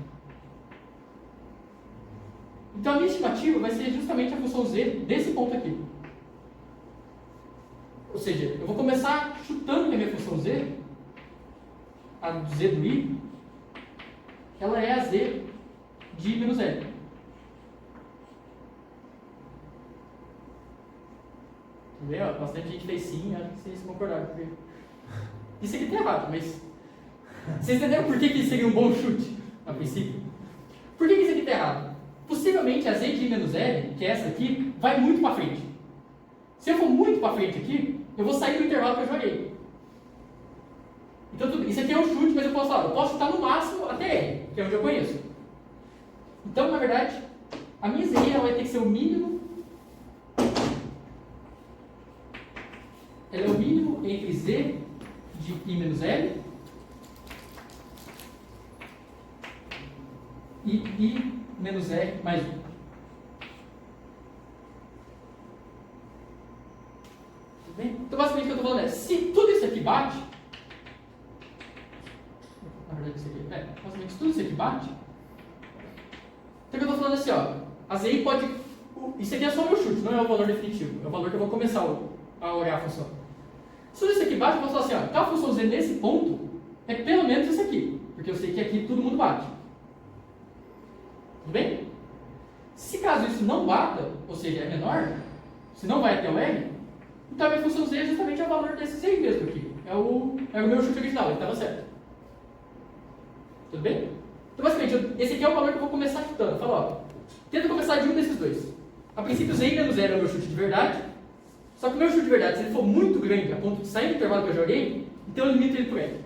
Então a minha estimativa vai ser justamente a função z desse ponto aqui. Ou seja, eu vou começar chutando que a minha função z, a z do i, ela é a z de menos l. Tudo bem? Ó, bastante gente fez sim, acho que vocês concordaram. Porque isso aqui está errado, mas vocês entenderam por que isso seria um bom chute, a princípio? Por que isso aqui está errado? Possivelmente a z de i menos l, que é essa aqui, vai muito para frente. Se eu for muito para frente aqui, eu vou sair do intervalo que eu joguei. Então, isso aqui é um chute, mas eu posso chutar no máximo até R, que é onde eu conheço. Então, na verdade, a minha z ela vai ter que ser o mínimo. Ela é o mínimo entre z de i menos l e i menos r mais 1. Tudo bem? Então, basicamente, o que eu estou falando é, se tudo isso aqui bate, na verdade, isso aqui, basicamente, se tudo isso aqui bate, então, o que eu estou falando assim, ó, a z pode, isso aqui é só o meu chute, não é o valor definitivo, é o valor que eu vou começar a olhar a função. Se tudo isso aqui bate, eu posso falar assim, ó, então a função z nesse ponto é pelo menos isso aqui, porque eu sei que aqui todo mundo bate. Tudo bem? Se caso isso não bata, ou seja, é menor, se não vai até o R, então a minha função z é justamente o valor desse z mesmo aqui. É o meu chute original, ele estava certo. Tudo bem? Então, basicamente, esse aqui é o valor que eu vou começar chutando. Fala, ó, tenta começar de um desses dois. A princípio, z menos 0 é o meu chute de verdade, só que o meu chute de verdade, se ele for muito grande, a ponto de sair do intervalo que eu joguei, então eu limito ele por R.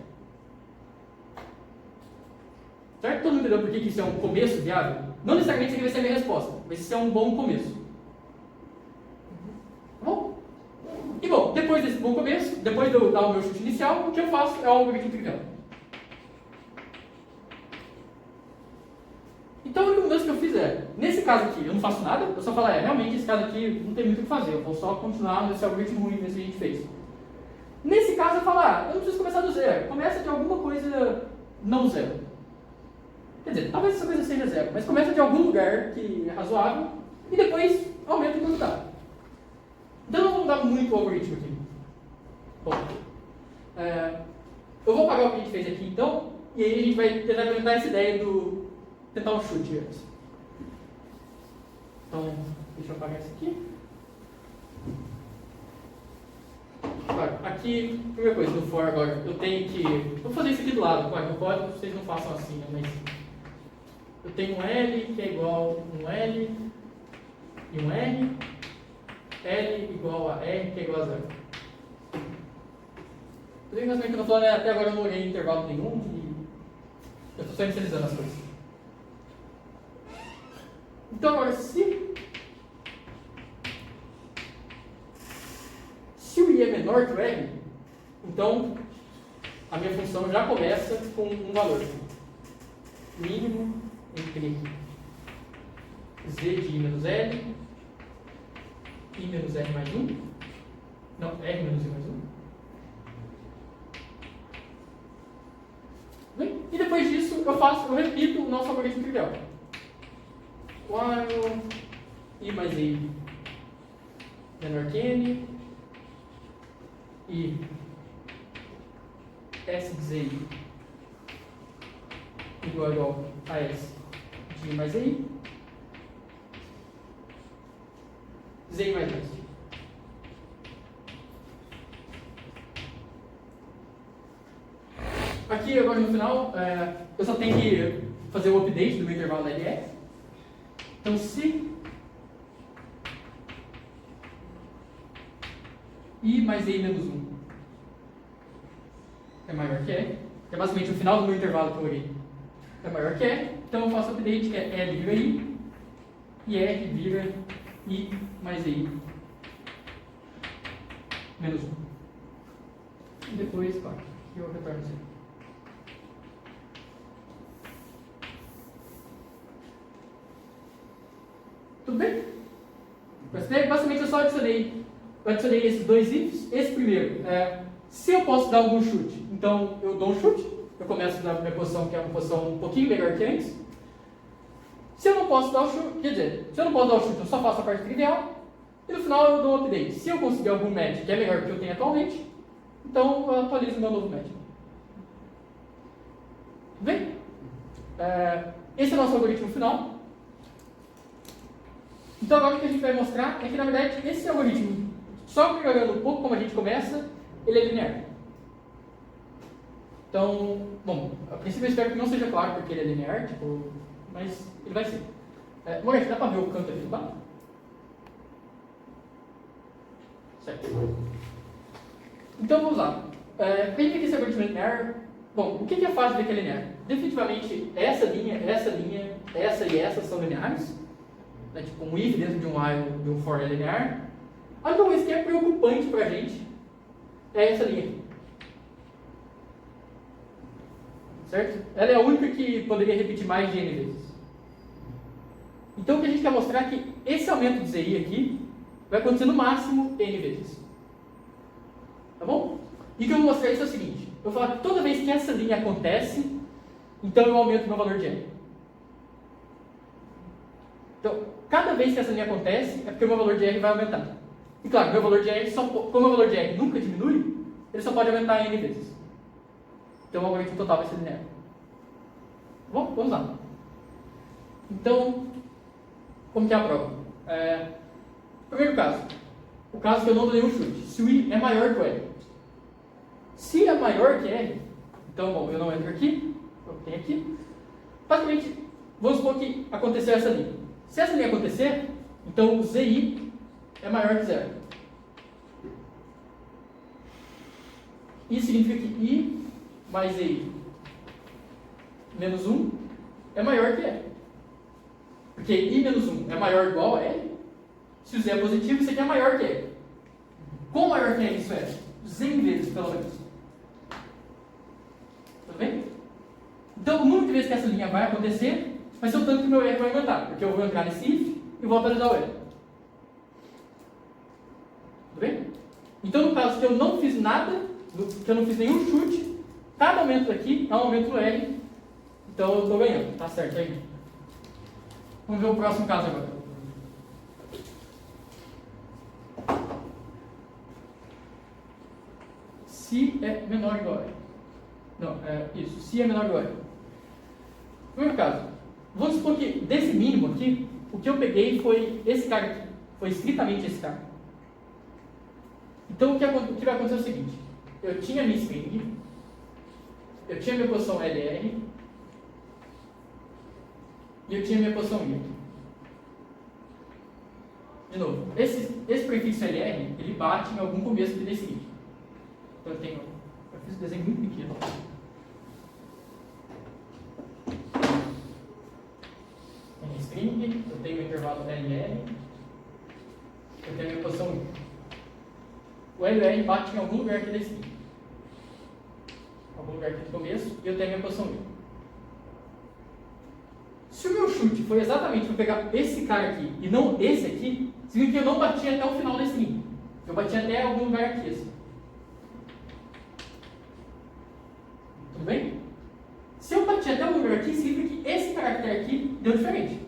Certo? Todo mundo entendeu por que isso é um começo viável? Não necessariamente isso aqui vai ser a minha resposta, mas isso é um bom começo. Tá bom? E bom, depois desse bom começo, depois de eu dar o meu chute inicial, o que eu faço é o algoritmo trivial. Então a única mudança que eu fiz é, nesse caso aqui, eu não faço nada, eu só falo, realmente esse caso aqui não tem muito o que fazer, eu vou só continuar nesse algoritmo ruim nesse que a gente fez. Nesse caso eu falo, eu não preciso começar do zero, começa de alguma coisa não zero. Quer dizer, talvez essa coisa seja zero, mas começa de algum lugar que é razoável e depois aumenta enquanto dá. Então não vou mudar muito o algoritmo aqui. Bom, eu vou apagar o que a gente fez aqui então, e aí a gente vai tentar implementar essa ideia do tentar um chute antes. Então, deixa eu apagar isso aqui. Claro, aqui, primeira coisa, no for agora, eu tenho que... Vou fazer isso aqui do lado, claro, no código vocês não façam assim, né? Mas eu tenho um L que é igual a um L e um R, L igual a R que é igual a 0. Tudo bem, basicamente, que eu estou falando até agora eu não olhei intervalo nenhum e eu estou só inicializando as coisas. Então agora, se o I é menor que o R, então a minha função já começa com um valor mínimo entre z de I menos L, I menos R mais 1, não, R menos I mais 1. Bem, e depois disso eu repito o nosso algoritmo trivial. While I mais I menor que N e S de Z igual a S de I mais I, Z mais S. Aqui agora no final, eu só tenho que fazer o update do meu intervalo LS. Então, se I mais I menos 1 é maior que E, que é basicamente o final do meu intervalo que eu olhei, é maior que E, então eu faço o update que é L vira I e R vira I mais I menos 1. E depois, pá, eu retorno isso. Tudo bem? Basicamente eu só adicionei eu adicionei esses dois ifs. Esse primeiro, se eu posso dar algum chute, então eu dou um chute, eu começo da minha posição, que é uma posição um pouquinho melhor que antes. Se eu não posso dar o chute, quer dizer, se eu não posso dar o chute, eu só faço a parte trivial, e no final eu dou um update. Se eu conseguir algum match que é melhor que o que eu tenho atualmente, então eu atualizo o meu novo match. Tudo bem? Esse é o nosso algoritmo final. Então agora o que a gente vai mostrar é que, na verdade, esse algoritmo, só melhorando um pouco como a gente começa, ele é linear. Então, bom, a princípio eu espero que não seja claro porque ele é linear, mas ele vai ser. Moleque, dá pra ver o canto aqui do lado? Certo. Então vamos lá. Para que esse algoritmo é linear? Bom, o que é fácil de ver que é linear? Definitivamente, essa linha, essa e essa são lineares. Tipo um if dentro de um while, de um for é linear. A única coisa que é preocupante para a gente é essa linha. Certo? Ela é a única que poderia repetir mais de n vezes. Então o que a gente quer mostrar é que esse aumento de ZI aqui vai acontecer no máximo n vezes. Tá bom? E o que eu vou mostrar isso é o seguinte. Eu vou falar que toda vez que essa linha acontece, então eu aumento o meu valor de n. Então, cada vez que essa linha acontece, é porque o meu valor de R vai aumentar. E claro, meu valor de R como o meu valor de R nunca diminui, ele só pode aumentar n vezes. Então o algoritmo total vai ser linear. Bom, vamos lá. Então, como que é a prova? Primeiro caso. O caso que eu não dou nenhum chute. Se o I é maior que o R. Se é maior que R, então, bom, eu não entro aqui, eu tenho aqui. Basicamente, vamos supor que aconteceu essa linha. Se essa linha acontecer, então o ZI é maior que zero. Isso significa que I mais ZI menos 1 é maior que R. Porque I menos 1 é maior ou igual a R. Se o Z é positivo, isso aqui é maior que R. Quão maior que R isso é? 100 vezes, pelo menos. Tudo bem? Então, o número de vezes que essa linha vai acontecer vai ser o tanto que o meu R vai aumentar, porque eu vou entrar nesse if e vou atualizar o R. Tudo bem? Então, no caso que eu não fiz nada, que eu não fiz nenhum chute, cada aumento aqui é um aumento no R, então eu estou ganhando. Tá certo aí? Vamos ver o próximo caso agora. Se é menor ou igual a R. Não, isso. Se é menor ou igual a R. Primeiro caso. Vamos supor que desse mínimo aqui, o que eu peguei foi esse cara aqui. Foi estritamente esse cara. Então o que vai acontecer é o seguinte. Eu tinha minha string, eu tinha minha posição LR e eu tinha minha posição I. De novo, esse prefixo LR, ele bate em algum começo aqui desse if. Então eu fiz um desenho muito pequeno. Tem string, eu tenho o intervalo LR, eu tenho a minha posição I. O LR bate em algum lugar aqui da string. Algum lugar aqui no começo, e eu tenho a minha posição I. Se o meu chute foi exatamente para pegar esse cara aqui e não esse aqui, significa que eu não bati até o final da string. Eu bati até algum lugar aqui, assim. Tudo bem? Se eu bati até algum lugar aqui, significa que esse caractere aqui deu diferente.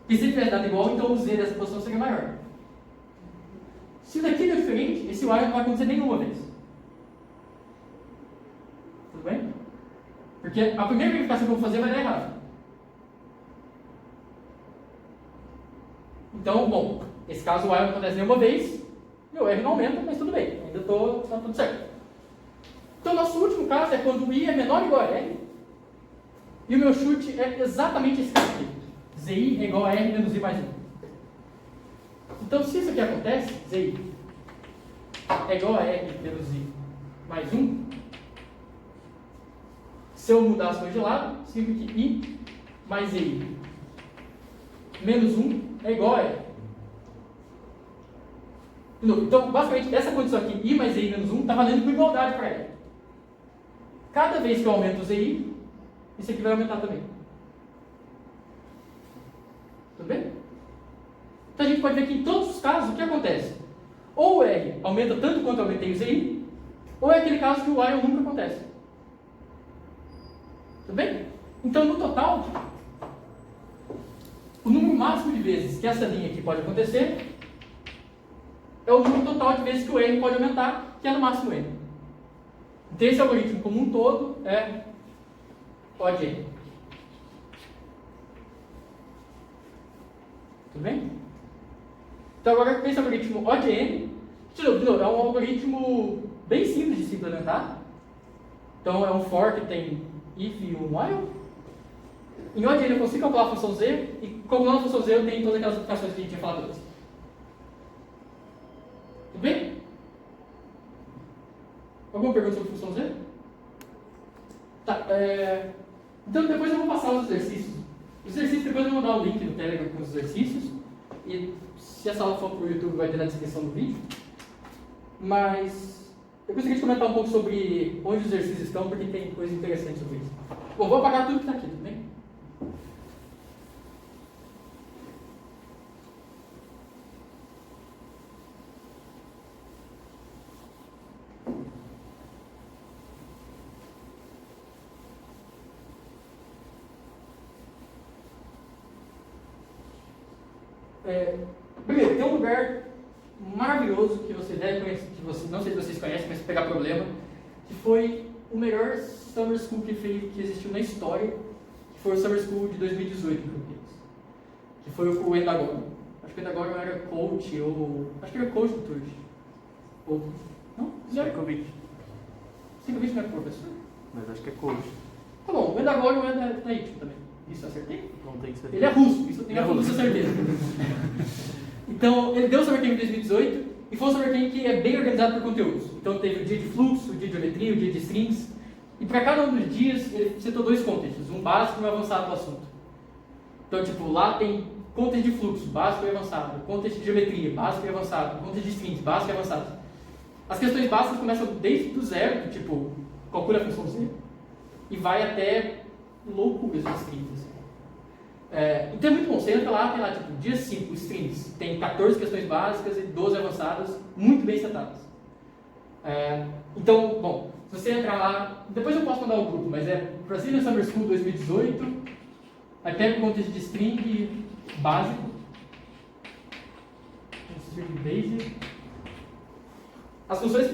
E se ele tivesse dado igual, então o Z dessa posição seria maior. Se daqui deu diferente, esse while não vai acontecer nenhuma vez. Tudo bem? Porque a primeira verificação que eu vou fazer vai dar errado. Então, bom, esse caso o while não acontece nenhuma vez, meu R não aumenta, mas tudo bem, ainda está tudo certo. Então, nosso último caso é quando o I é menor ou igual a R, e o meu chute é exatamente esse caso aqui. ZI é igual a R menos I mais 1. Então, se isso aqui acontece, ZI é igual a R menos I mais 1, se eu mudar as coisas de lado, significa que I mais I menos 1 é igual a R. Então, basicamente, essa condição aqui, I mais I menos 1, está valendo com igualdade para R. Cada vez que eu aumento o ZI, isso aqui vai aumentar também. Tudo bem? Então a gente pode ver que em todos os casos, o que acontece? Ou o R aumenta tanto quanto eu aumentei o ZI, ou é aquele caso que o while nunca acontece. Tudo bem? Então, no total, o número máximo de vezes que essa linha aqui pode acontecer é o número total de vezes que o R pode aumentar, que é no máximo N. Então, esse algoritmo como um todo é O de N. Tudo bem? Então, agora, esse algoritmo O de N, de novo, é um algoritmo bem simples de se implementar. Então, é um for que tem if e um while. Em O de N eu consigo calcular a função Z, e calculando a função Z eu tenho todas aquelas aplicações que a gente tinha falado antes. Tudo bem? Alguma pergunta sobre a função Z? Tá, então depois eu vou passar os exercícios. Os exercícios depois eu vou mandar o link no Telegram com os exercícios. E se essa aula for para o YouTube vai ter na descrição do vídeo. Mas eu gostaria de comentar um pouco sobre onde os exercícios estão, porque tem coisa interessante sobre isso. Bom, vou apagar tudo que está aqui, tudo bem? Primeiro, tem um lugar maravilhoso que você deve conhecer, que você, não sei se vocês conhecem, mas se pegar problema, que foi o melhor Summer School que existiu na história, que foi o Summer School de 2018 em Campinas, que foi o Endagon. Acho que o Endagon era coach, ou acho que era coach do Turge. Ou, não? Sikovic. Sikovic não é professor? Mas acho que é coach. Tá bom, o Endagon é da IT também. Isso eu acertei? Não tem certeza. Ele é russo, isso eu tenho absoluta certeza. Então, ele deu o Summer Camp em 2018 e foi um Summer Camp que é bem organizado por conteúdos. Então, teve o dia de fluxo, o dia de geometria, o dia de strings. E para cada um dos dias, ele citou 2 contextos, um básico e um avançado do assunto. Então, tipo, lá tem contexto de fluxo, básico e avançado, contexto de geometria, básico e avançado, contexto de strings, básico e avançado. As questões básicas começam desde o zero, tipo, calcula a função Z, e vai até loucuras de strings. Assim. Então é muito bom, você entra lá, tem lá tipo dia 5, strings, tem 14 questões básicas e 12 avançadas, muito bem setadas. Então, bom, se você entrar lá, depois eu posso mandar o grupo, mas é Brazilian Summer School 2018, aí pega o contexto de string básico, string basic. As funções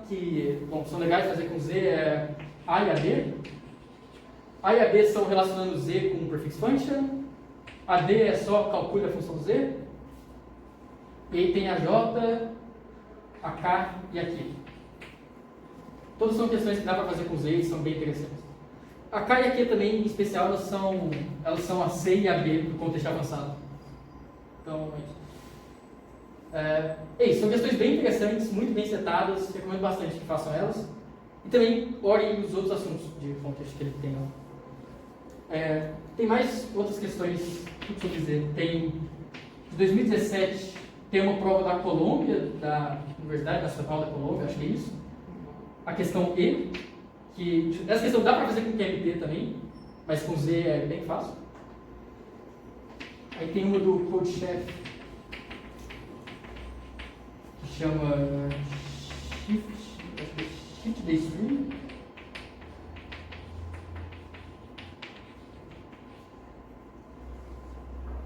que são legais de fazer com Z é A e AD. A e AB são relacionando Z com o prefix function. AD é só calcule a função Z. E aí tem a J, a K e a Q. Todas são questões que dá para fazer com Z e são bem interessantes. A K e a Q também, em especial, elas são a C e a B do contexto avançado. Então, é isso. São questões bem interessantes, muito bem setadas. Recomendo bastante que façam elas. E também olhem os outros assuntos de contexto que ele tem lá. Tem mais outras questões que eu dizer. Tem, de 2017, tem uma prova da Colômbia, da Universidade Nacional da Colômbia, acho que é isso. A questão E, que essa questão dá para fazer com QMT também, mas com Z é bem fácil. Aí tem uma do CodeChef, que chama Shift the Stream.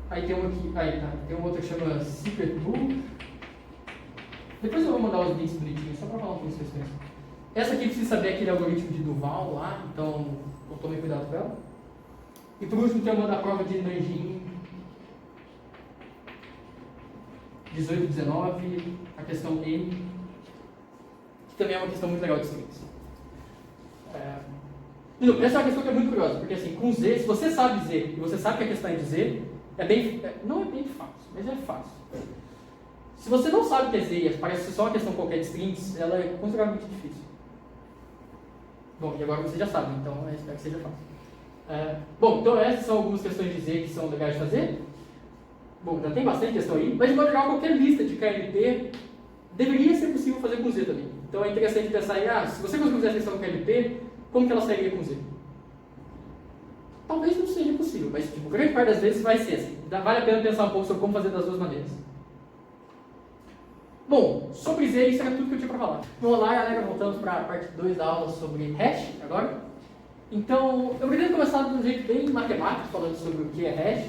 Aí tem uma aqui, tem uma outra que chama Secret Book. Depois eu vou mandar os links bonitinhos, só para falar um pouco de vocês. Essa aqui precisa saber aquele algoritmo de Duval lá, então tomei cuidado com ela. E por último tem uma da prova de Nanjing 18 e 19, a questão N, que também é uma questão muito legal de strings. Essa é uma questão que é muito curiosa, porque assim, com Z, se você sabe Z e você sabe que a questão é de Z, não é bem fácil, mas é fácil. Se você não sabe o que é Z e parece só uma questão qualquer de strings, ela é consideravelmente difícil. Bom, e agora você já sabe, então espero que seja fácil. Bom, então essas são algumas questões de Z que são legais de fazer. Bom, já tem bastante questão aí, mas de modo geral, qualquer lista de KMP deveria ser possível fazer com Z também. Então é interessante pensar em, se você conseguir fazer essa questão com KMP, como que ela sairia com Z? Talvez não seja possível, mas tipo, grande parte das vezes vai ser assim. Vale a pena pensar um pouco sobre como fazer das duas maneiras. Bom, sobre Z, isso era tudo que eu tinha para falar. Vamos lá, galera, voltamos para a parte 2 da aula sobre hash agora. Então, eu pretendo começar de um jeito bem matemático, falando sobre o que é hash,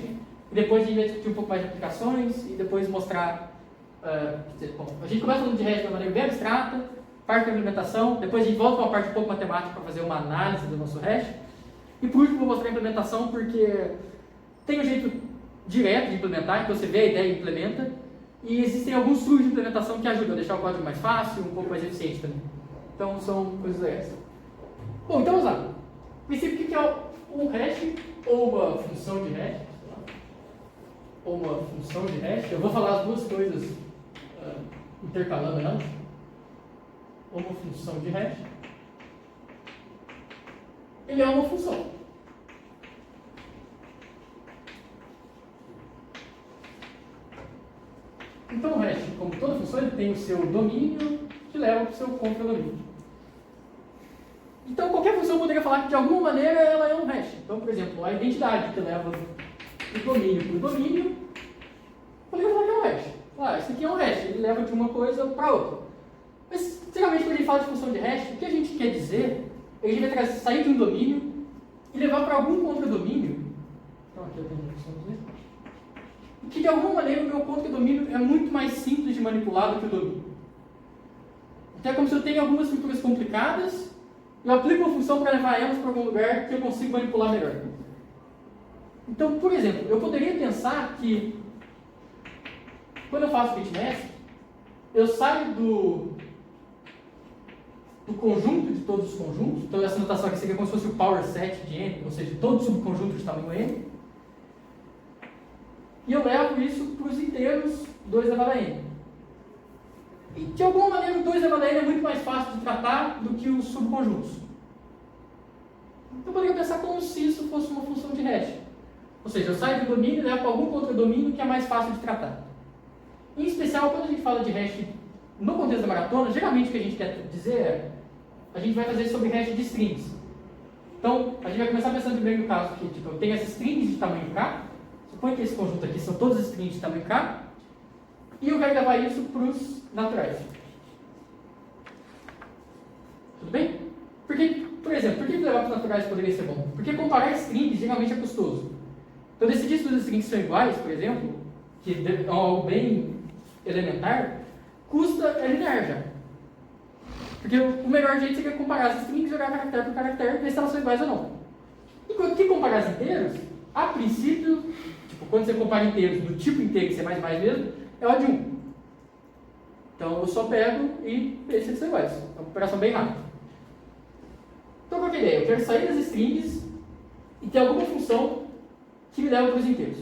e depois a gente vai discutir um pouco mais de aplicações, e depois mostrar... bom, a gente começa falando de hash de uma maneira bem abstrata, parte da implementação, depois a gente volta para uma parte um pouco matemática para fazer uma análise do nosso hash, e por último vou mostrar a implementação, porque tem um jeito direto de implementar, então você vê a ideia e implementa, e existem alguns truques de implementação que ajudam a deixar o código mais fácil, um pouco mais eficiente também. Então são coisas legais. Bom, então vamos lá. No princípio, o que é um hash ou uma função de hash? Ou uma função de hash? Eu vou falar as duas coisas intercalando elas. Ou uma função de hash. Ele é uma função. Então o hash, como toda função, ele tem o seu domínio que leva para o seu contradomínio. Então qualquer função poderia falar que de alguma maneira ela é um hash. Então, por exemplo, a identidade que leva do domínio para o domínio, poderia falar que é um hash. Ah, isso aqui é um hash, ele leva de uma coisa para outra. Mas, geralmente, quando a gente fala de função de hash, o que a gente quer dizer é que a gente vai sair de um domínio e levar para algum contradomínio. Então, aqui eu tenho uma função de que de alguma maneira o meu contradomínio é muito mais simples de manipular do que o domínio. Então é como se eu tenho algumas estruturas complicadas, eu aplico uma função para levar elas para algum lugar que eu consigo manipular melhor. Então, por exemplo, eu poderia pensar que quando eu faço bitmask, eu saio do conjunto de todos os conjuntos, então essa notação aqui seria como se fosse o power set de n, ou seja, todo subconjunto de tamanho n, e eu levo isso para os inteiros 2 elevado a n. E de alguma maneira o 2 elevado a n é muito mais fácil de tratar do que os subconjuntos. Então eu poderia pensar como se isso fosse uma função de hash. Ou seja, eu saio do domínio e levo para algum contradomínio que é mais fácil de tratar. Em especial, quando a gente fala de hash no contexto da maratona, geralmente o que a gente quer dizer é a gente vai fazer sobre hash de strings. Então, a gente vai começar pensando primeiro no caso que eu tenho essas strings de tamanho k. Suponha que esse conjunto aqui são todas as strings de tamanho k, e eu quero levar isso para os naturais. Tudo bem? Porque, por exemplo, por que levar para os naturais poderia ser bom? Porque comparar strings geralmente é custoso. Então, decidir se as strings são iguais, por exemplo, que é algo bem elementar, é linear já. Porque o melhor jeito seria comparar as strings, jogar caractere por caractere e ver se elas são iguais ou não. Enquanto que comparar as inteiros, a princípio, quando você compara inteiros do tipo inteiro, que é mais mesmo, é o de 1. Então eu só pego e vejo se eles são iguais. É uma operação bem rápida. Então qual que é a ideia? Eu quero sair das strings e ter alguma função que me leva para os inteiros.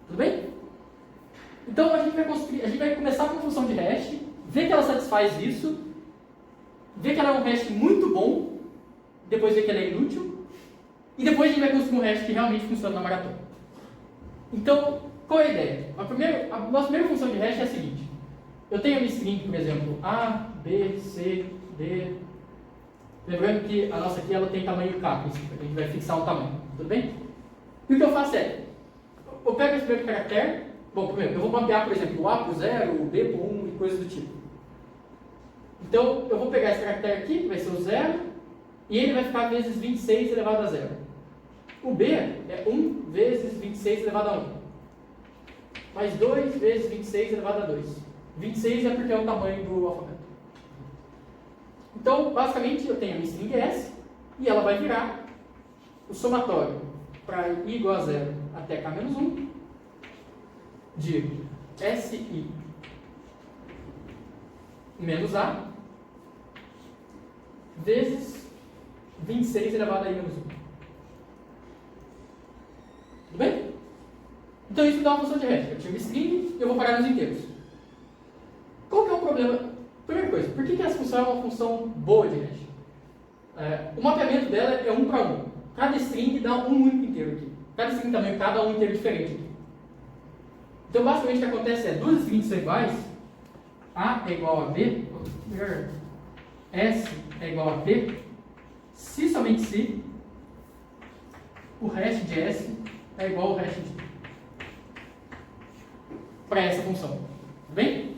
Tudo bem? Então a gente vai começar com uma função de hash, ver que ela satisfaz isso, ver que ela é um hash muito bom, depois ver que ela é inútil, e depois a gente vai construir um hash que realmente funciona na maratona. Então, qual é a ideia? A nossa primeira função de hash é a seguinte. Eu tenho a minha string, por exemplo, A, B, C, D. Lembrando que a nossa aqui ela tem tamanho K, a gente vai fixar um tamanho. Tudo bem? E o que eu faço é, eu pego esse primeiro caractere. Bom, primeiro, eu vou mapear, por exemplo, o A por 0, o B por 1 e coisas do tipo. Então, eu vou pegar esse caractere aqui, que vai ser o 0, e ele vai ficar vezes 26 elevado a 0. O B é 1 vezes 26 elevado a 1. Mais 2 vezes 26 elevado a 2. 26 é porque é o tamanho do alfabeto. Então, basicamente, eu tenho a minha string S, e ela vai virar o somatório para i igual a 0 até k menos 1, de SI menos A vezes 26 elevado a i menos 1. Tudo bem? Então isso me dá uma função de hash. Eu tive string e eu vou parar nos inteiros. Qual que é o problema? Primeira coisa, por que essa função é uma função boa de hash? O mapeamento dela é 1 para 1. Cada string dá um único inteiro aqui. Cada string também dá um inteiro diferente aqui. Então basicamente o que acontece é, duas strings são iguais, A é igual a B, S é igual a P, se somente se o hash de S é igual ao hash de para essa função. Tudo bem?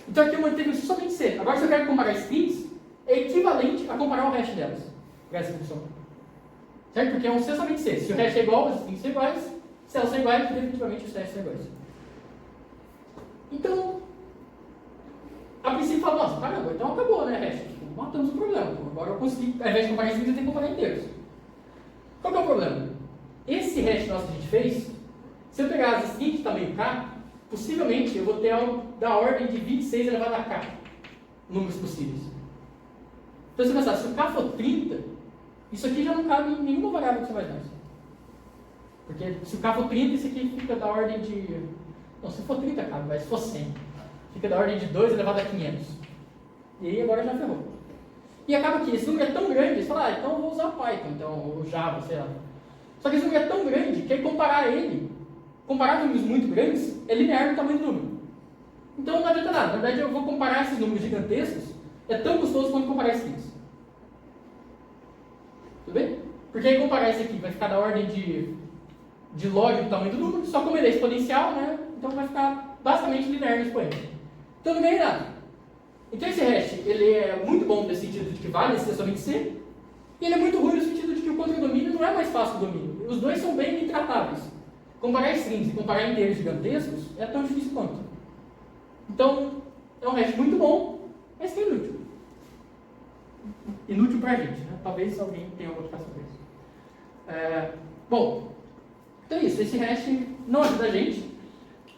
Então aqui eu mantenho somente C. Agora, se eu quero comparar strings, é equivalente a comparar o hash delas, para essa função. Certo? Porque é um C somente C. Se o hash é igual, as strings são iguais. Se elas são iguais, definitivamente os hashes são iguais. Então, a princípio fala, nossa, caramba, então acabou, né, hash? Tipo, matamos o problema. Agora eu consegui, ao invés de comparar strings, eu tenho que comparar inteiros. Qual que é o problema? Esse hash nosso que a gente fez, se eu pegar as strings de tamanho K, possivelmente eu vou ter algo da ordem de 26 elevado a K números possíveis. Então, se você pensar, se o K for 30, isso aqui já não cabe em nenhuma variável que você vai dar. Porque se o K for 30, isso aqui fica da ordem de... Não, se for 30 cabe, mas se for 100, fica da ordem de 2 elevado a 500. E aí agora já ferrou. E acaba que esse número é tão grande, você fala, então eu vou usar Python, então, ou Java, sei lá. Só que esse número é tão grande que comparar números muito grandes, é linear no tamanho do número. Então não adianta nada. Na verdade, eu vou comparar esses números gigantescos, é tão custoso quanto comparar strings. Tudo bem? Porque aí comparar esse aqui vai ficar da ordem de log do tamanho do número, só como ele é exponencial, né? Então vai ficar basicamente linear no expoente. Então não ganhei nada. Então esse hash, ele é muito bom no sentido de que vale ser somente C, e ele é muito ruim no sentido de que o contra-domínio não é mais fácil do domínio. Os dois são bem intratáveis. Comparar strings e comparar inteiros gigantescos é tão difícil quanto. Então, é um hash muito bom, mas que é inútil. Inútil pra gente, né? Talvez alguém tenha uma aplicação para isso. Bom, então é isso. Esse hash não ajuda a gente,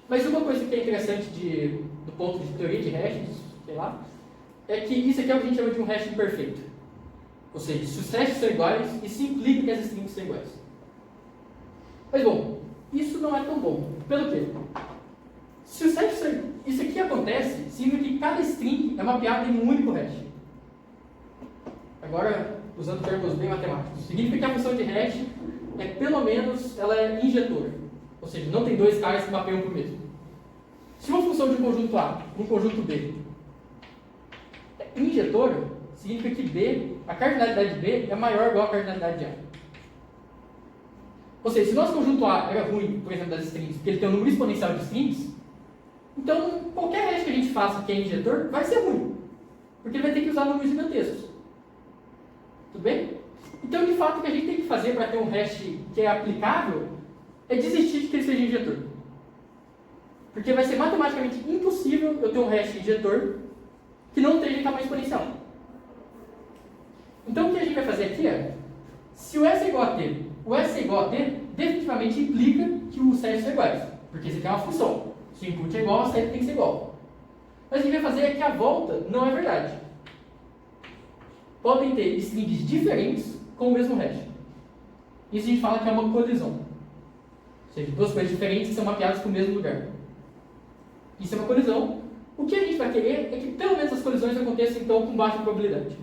mas uma coisa que é interessante do ponto de teoria de hashes, sei lá, é que isso aqui é o que a gente chama de um hash imperfeito. Ou seja, se os hashes são iguais, isso implica que as strings são iguais. Mas bom, isso não é tão bom. Pelo quê? Se os hashes são... Isso aqui acontece, significa que cada string é mapeada em um único hash. Agora, usando termos bem matemáticos, significa que a função de hash é, pelo menos, ela é injetora. Ou seja, não tem dois caras que mapeiam para o mesmo. Se uma função de um conjunto A e um conjunto B é injetora, significa que B, a cardinalidade de B é maior ou igual à cardinalidade de A. Ou seja, se o nosso conjunto A era ruim, por exemplo, das strings, porque ele tem um número exponencial de strings, então qualquer hash que a gente faça que é injetor vai ser ruim. Porque ele vai ter que usar números gigantescos. Tudo bem? Então, de fato, o que a gente tem que fazer para ter um hash que é aplicável é desistir de que ele seja injetor. Porque vai ser matematicamente impossível eu ter um hash injetor que não esteja em tamanho exponencial. Então, o que a gente vai fazer aqui é, se o S é igual a T, o S é igual a T, definitivamente implica que os hashes são iguais. Porque isso aqui é uma função. Se o input é igual, a saída tem que ser igual. Mas o que a gente vai fazer é que a volta não é verdade. Podem ter strings diferentes com o mesmo hash. Isso a gente fala que é uma colisão. Ou seja, duas coisas diferentes que são mapeadas para o mesmo lugar. Isso é uma colisão. O que a gente vai querer é que pelo menos as colisões aconteçam então com baixa probabilidade.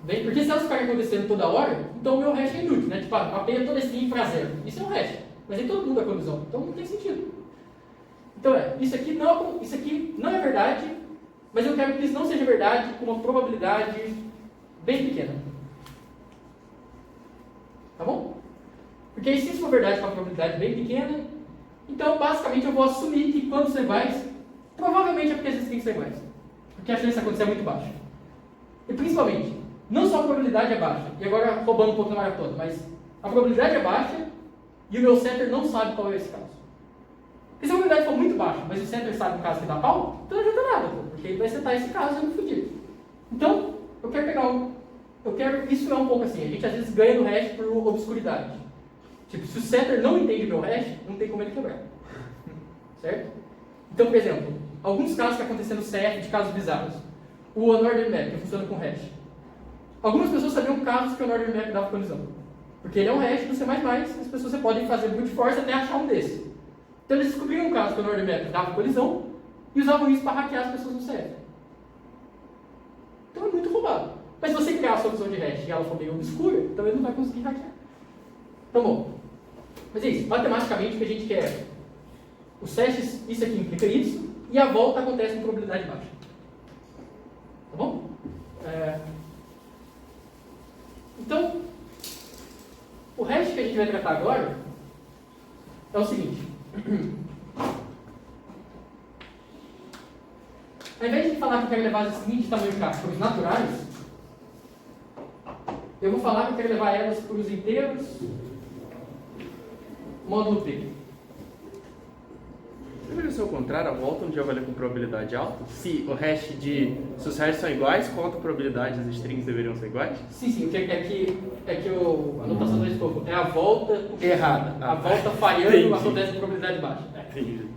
Bem, porque se elas ficarem acontecendo toda hora, então o meu hash é inútil, né? Tipo, mapeia toda string para zero. Isso é um hash. Mas aí todo mundo é colisão. Então não tem sentido. Então isso aqui não é verdade, mas eu quero que isso não seja verdade com uma probabilidade bem pequena. Tá bom? Porque aí, se isso for verdade com uma probabilidade bem pequena, então basicamente eu vou assumir que quando são iguais, provavelmente é porque as strings são iguais. Porque a chance de acontecer é muito baixa. E principalmente, não só a probabilidade é baixa, e agora roubando um pouco da maratona, mas a probabilidade é baixa e o meu setter não sabe qual é esse caso. Porque se a probabilidade for muito baixa, mas o setter sabe o caso que dá pau, então não adianta nada, porque ele vai setar esse caso e eu me fudi. Então, eu quero pegar isso é um pouco assim, a gente às vezes ganha no hash por obscuridade. Tipo, se o setter não entende meu hash, não tem como ele quebrar. Certo? Então, por exemplo, alguns casos que acontecem no CF de casos bizarros. O Northern Map, que funciona com hash. Algumas pessoas sabiam casos que o Northern Map dava colisão. Porque ele é um hash do C++, as pessoas podem fazer brute force até achar um desse. Então eles descobriram um caso que o Northern Map dava colisão e usavam isso para hackear as pessoas no CF. Então é muito roubado. Mas se você criar a solução de hash e ela for meio obscura, então ele não vai conseguir hackear. Então bom, mas é isso. Matematicamente o que a gente quer é os hashes, isso aqui implica isso, e a volta acontece com probabilidade baixa. Tá bom? Então, o hash que a gente vai tratar agora é o seguinte. ao invés de falar que eu quero levar as strings de tamanho K para os naturais, eu vou falar que eu quero levar elas para os inteiros módulo P. Deveria ser o contrário, a volta um dia vai ler com probabilidade alta? Se os hashes são iguais, quanto a probabilidade das strings deveriam ser iguais? Sim, é que a anotação do escopo é a volta errada. A volta falhando acontece com probabilidade baixa. Entendi.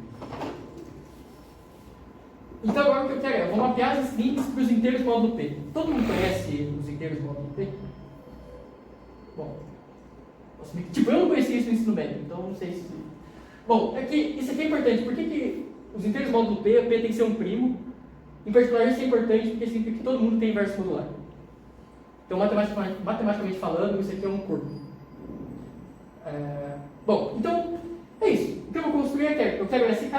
Então agora o que eu quero é, eu vou mapear as strings para os inteiros módulo P. Todo mundo conhece os inteiros módulo P? Bom, tipo, eu não conhecia isso no ensino médio, então não sei se... Bom, é que isso aqui é importante. Por que os inteiros módulo P, P tem que ser um primo? Em particular, isso é importante porque significa que todo mundo tem inverso modular. Então, matematicamente falando, isso aqui é um corpo. Bom, então, é isso. O que eu vou construir é, eu quero o SK,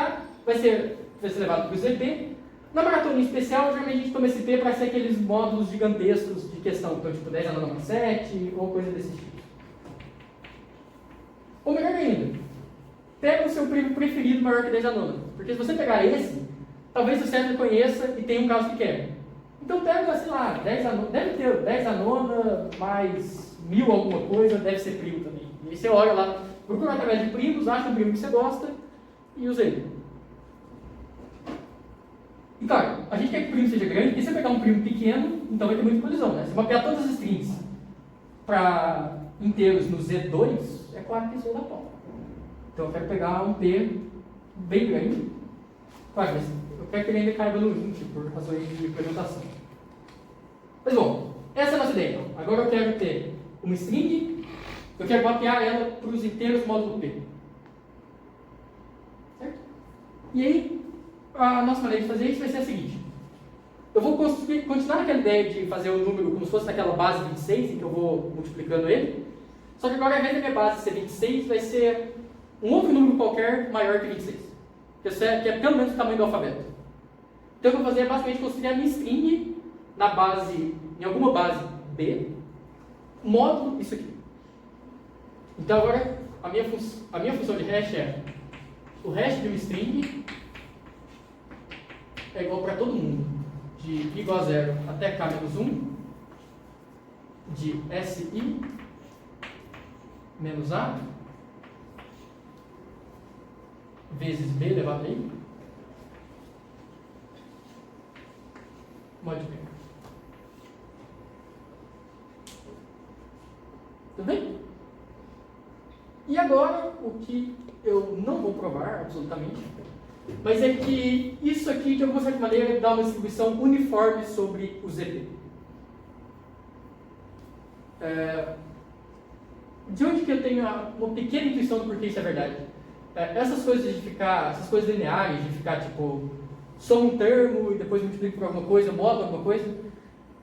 vai ser levado para o ZP. Na maratona especial, geralmente a gente toma esse P para ser aqueles módulos gigantescos de questão, então, tipo 10 a 9 mais 7, ou coisa desse tipo. Ou melhor ainda, pega o seu primo preferido maior que 10 a nona. Porque se você pegar esse, talvez o cérebro conheça e tenha um caso que quebra. Então pega, sei lá, 10 a nona, deve ter 10 a nona mais 1000 alguma coisa, deve ser primo também. E aí você olha lá, procura através de primos, acha um primo que você gosta e usa ele. E claro, a gente quer que o primo seja grande, e se você pegar um primo pequeno, então vai ter muita colisão, né? Se mapear todas as strings para inteiros no Z2, é claro que isso vai dar pau. Então eu quero pegar um P bem grande. Claro, mas eu quero que ele ainda caiba no 20 por razões de implementação. Mas bom, essa é a nossa ideia então. Agora eu quero ter uma string, eu quero mapear ela para os inteiros módulo P. Certo? E aí, a nossa maneira de fazer isso vai ser a seguinte. Eu vou continuar naquela ideia de fazer o número como se fosse naquela base 26, em que eu vou multiplicando ele. Só que agora, ao invés da minha base ser 26, vai ser um outro número qualquer maior que 26. Que é pelo menos o tamanho do alfabeto. Então o que eu vou fazer é basicamente construir a minha string na base, em alguma base B, módulo isso aqui. Então agora a minha função de hash é o hash de uma string é igual para todo mundo, de i igual a 0 até k menos 1, de si menos a vezes b elevado a i mod b. Tudo bem? E agora, o que eu não vou provar absolutamente, mas é que isso aqui, de alguma certa maneira, dá uma distribuição uniforme sobre o ZP. De onde que eu tenho uma pequena intuição do porquê isso é verdade? Essas coisas lineares, de ficar tipo, soma um termo e depois multiplico por alguma coisa, modo alguma coisa,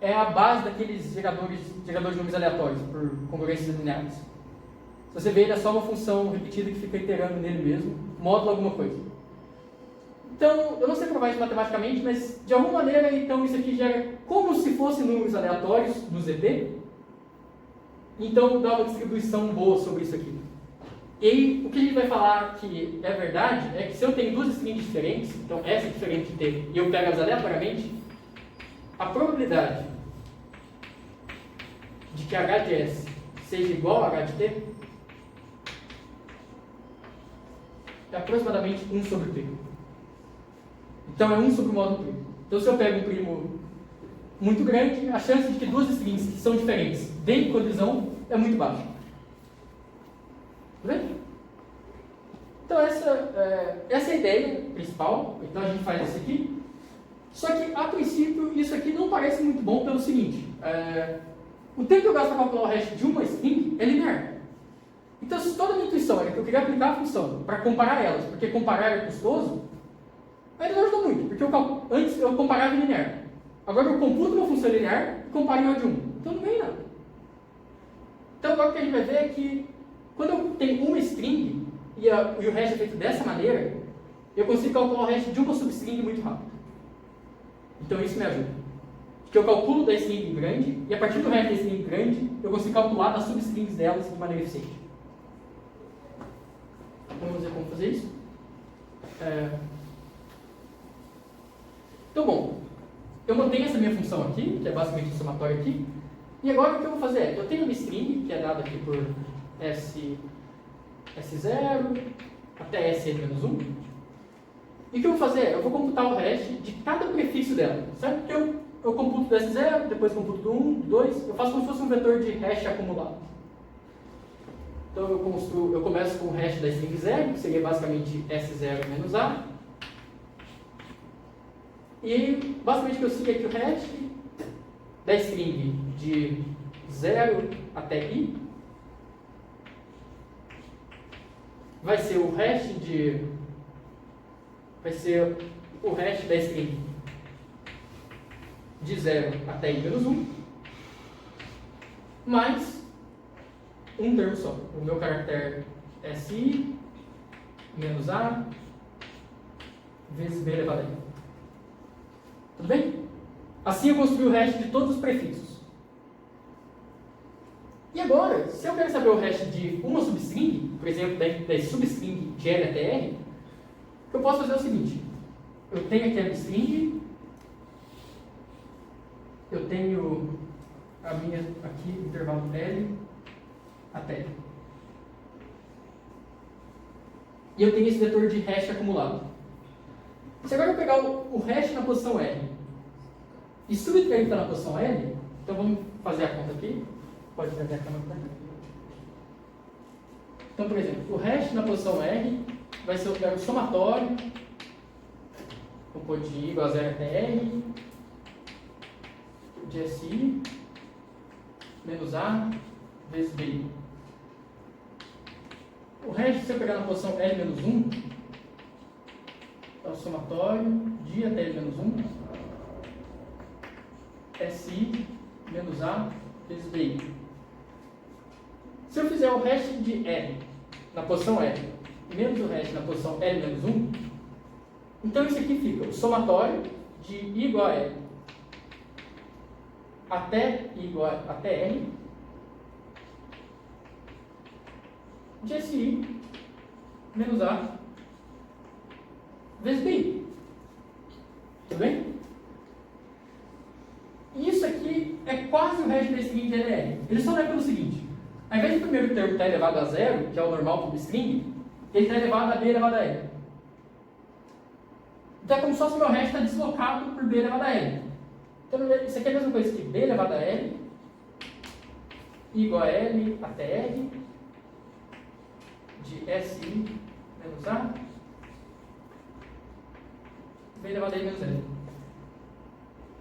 é a base daqueles geradores de números aleatórios, por congruências lineares. Se você vê, ele é só uma função repetida que fica iterando nele mesmo, módulo alguma coisa. Então, eu não sei provar isso matematicamente, mas de alguma maneira, então, isso aqui gera como se fossem números aleatórios no ZP. Então, dá uma distribuição boa sobre isso aqui. E aí, o que a gente vai falar que é verdade é que se eu tenho duas strings diferentes, então essa é diferente de T, e eu pego elas aleatoriamente, a probabilidade de que h de S seja igual a h de T é aproximadamente 1 sobre P. Então é 1 sobre o módulo primo. Então se eu pego um primo muito grande, a chance de que duas strings que são diferentes deem colisão é muito baixa. Tá vendo? Então essa é a ideia principal. Então a gente faz isso aqui. Só que a princípio isso aqui não parece muito bom pelo seguinte. O tempo que eu gasto para calcular o hash de uma string é linear. Então se toda a minha intuição era que eu queria aplicar a função para comparar elas, porque comparar é custoso, aí não ajudou muito, porque antes eu comparava em linear. Agora eu computo uma função linear e comparo em O de 1. Então não ganha nada. Então agora o que a gente vai ver é que quando eu tenho uma string e o hash é feito dessa maneira, eu consigo calcular o hash de uma substring muito rápido. Então isso me ajuda. Porque eu calculo da string grande e a partir do hash da string grande eu consigo calcular as substrings delas de maneira eficiente. Então vamos ver como fazer isso. Então bom, função aqui, que é basicamente o somatório aqui. E agora o que eu vou fazer é, eu tenho uma string, que é dada aqui por S0 até Sn-1. E o que eu vou fazer é, eu vou computar o hash de cada prefixo dela, certo? Porque eu computo do S0, depois computo do 1, do 2, eu faço como se fosse um vetor de hash acumulado. Então eu começo com o hash da string 0, que seria basicamente S0 menos A. E basicamente o que eu sigo é que o hash da string de 0 até I vai ser o hash da string de 0 até I menos 1 mais um termo só. O meu caractere SI menos A vezes B elevado a I. Tudo bem? Assim eu construí o hash de todos os prefixos. E agora, se eu quero saber o hash de uma substring, por exemplo, da substring de L até R, o que eu posso fazer é o seguinte. Eu tenho aqui a string, eu tenho a minha aqui, intervalo L até L. E eu tenho esse vetor de hash acumulado. Se agora eu pegar o hash na posição L e subtrair ele está na posição L, então vamos fazer a conta aqui. Pode trazer a câmera para cá. Então, por exemplo, o hash na posição R vai ser o somatório, vou pôr de I igual a 0 até R, de SI menos A vezes B. O hash, se eu pegar na posição L menos 1, é o somatório de I até L menos 1, SI menos A vezes BI. Se eu fizer o hash de R na posição L menos o hash na posição L menos 1, então isso aqui fica o somatório de I igual a L até I igual a, até R de SI menos A vezes BI. Tudo bem? Isso aqui é quase o hash da string de LR. Ele só não é pelo seguinte. Ao invés do primeiro termo estar elevado a 0, que é o normal para o string, ele está elevado a B elevado a L. Então é como se fosse o meu hash está deslocado por B elevado a L. Então isso aqui é a mesma coisa que B elevado a L, I igual a L até R, de SI menos A, B elevado a L menos L.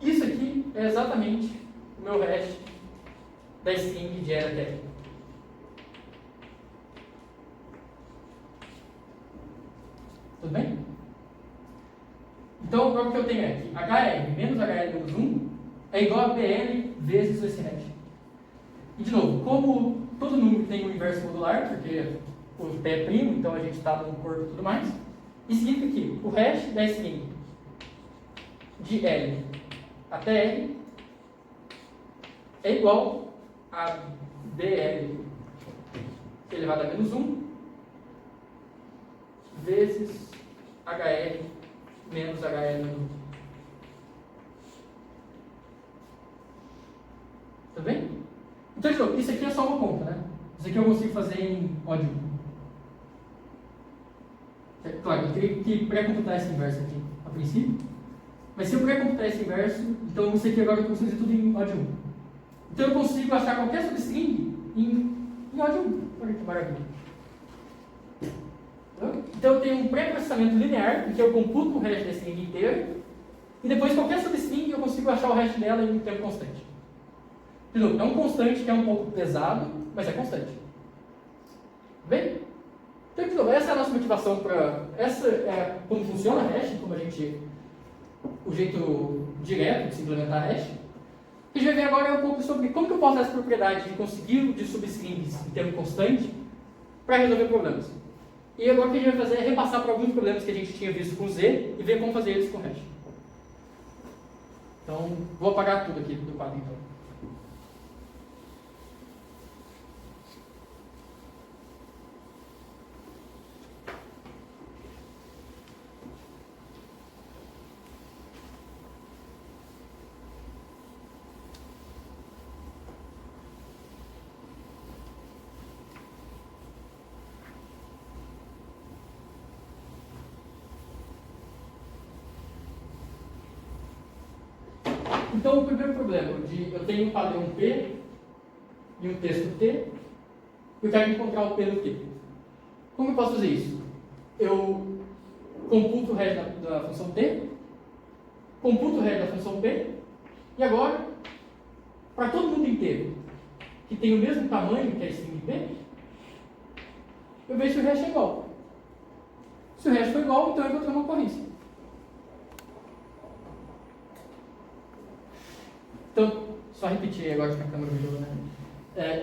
Isso aqui é exatamente o meu hash da string de L até R. Tudo bem? Então, agora o que eu tenho é que HR menos HL menos 1 é igual a PL vezes esse hash. E, de novo, como todo número tem um inverso modular, porque o P é primo, então a gente está no corpo e tudo mais, isso significa que o hash da string de L até R é igual a BL elevado a menos 1 vezes HR menos HL menos 1. Tudo bem? Então, de novo, isso aqui é só uma conta, né? Isso aqui eu consigo fazer em O de 1. Claro, eu teria que pré-computar esse inverso aqui, a princípio. Mas se eu pré-computar esse inverso, então isso aqui agora eu consigo fazer tudo em O de 1. Então eu consigo achar qualquer substring em O de 1. Olha que maravilha. Então eu tenho um pré-processamento linear, em que eu computo o hash da string inteira, e depois qualquer substring eu consigo achar o hash dela em um tempo constante. De novo, é um constante que é um pouco pesado, mas é constante. Bem? Então, de novo, essa é a nossa motivação para... Essa é como funciona a hash, como a gente... O jeito direto de se implementar a hash. O que a gente vai ver agora é um pouco sobre como que eu posso dar essa propriedade de conseguir de substrings em tempo constante para resolver problemas. E agora o que a gente vai fazer é repassar para alguns problemas que a gente tinha visto com Z e ver como fazer eles com hash. Então, vou apagar tudo aqui do quadro então. Então, o primeiro problema, eu tenho um padrão P e um texto T, e eu quero encontrar o P no T. Como eu posso fazer isso? Eu computo o hash da função T, computo o hash da função P, e agora, para todo mundo inteiro que tem o mesmo tamanho que a string P, eu vejo se o hash é igual. Se o hash for igual, então eu encontrei uma ocorrência. Então, só repetir agora que a câmera me jogou, né?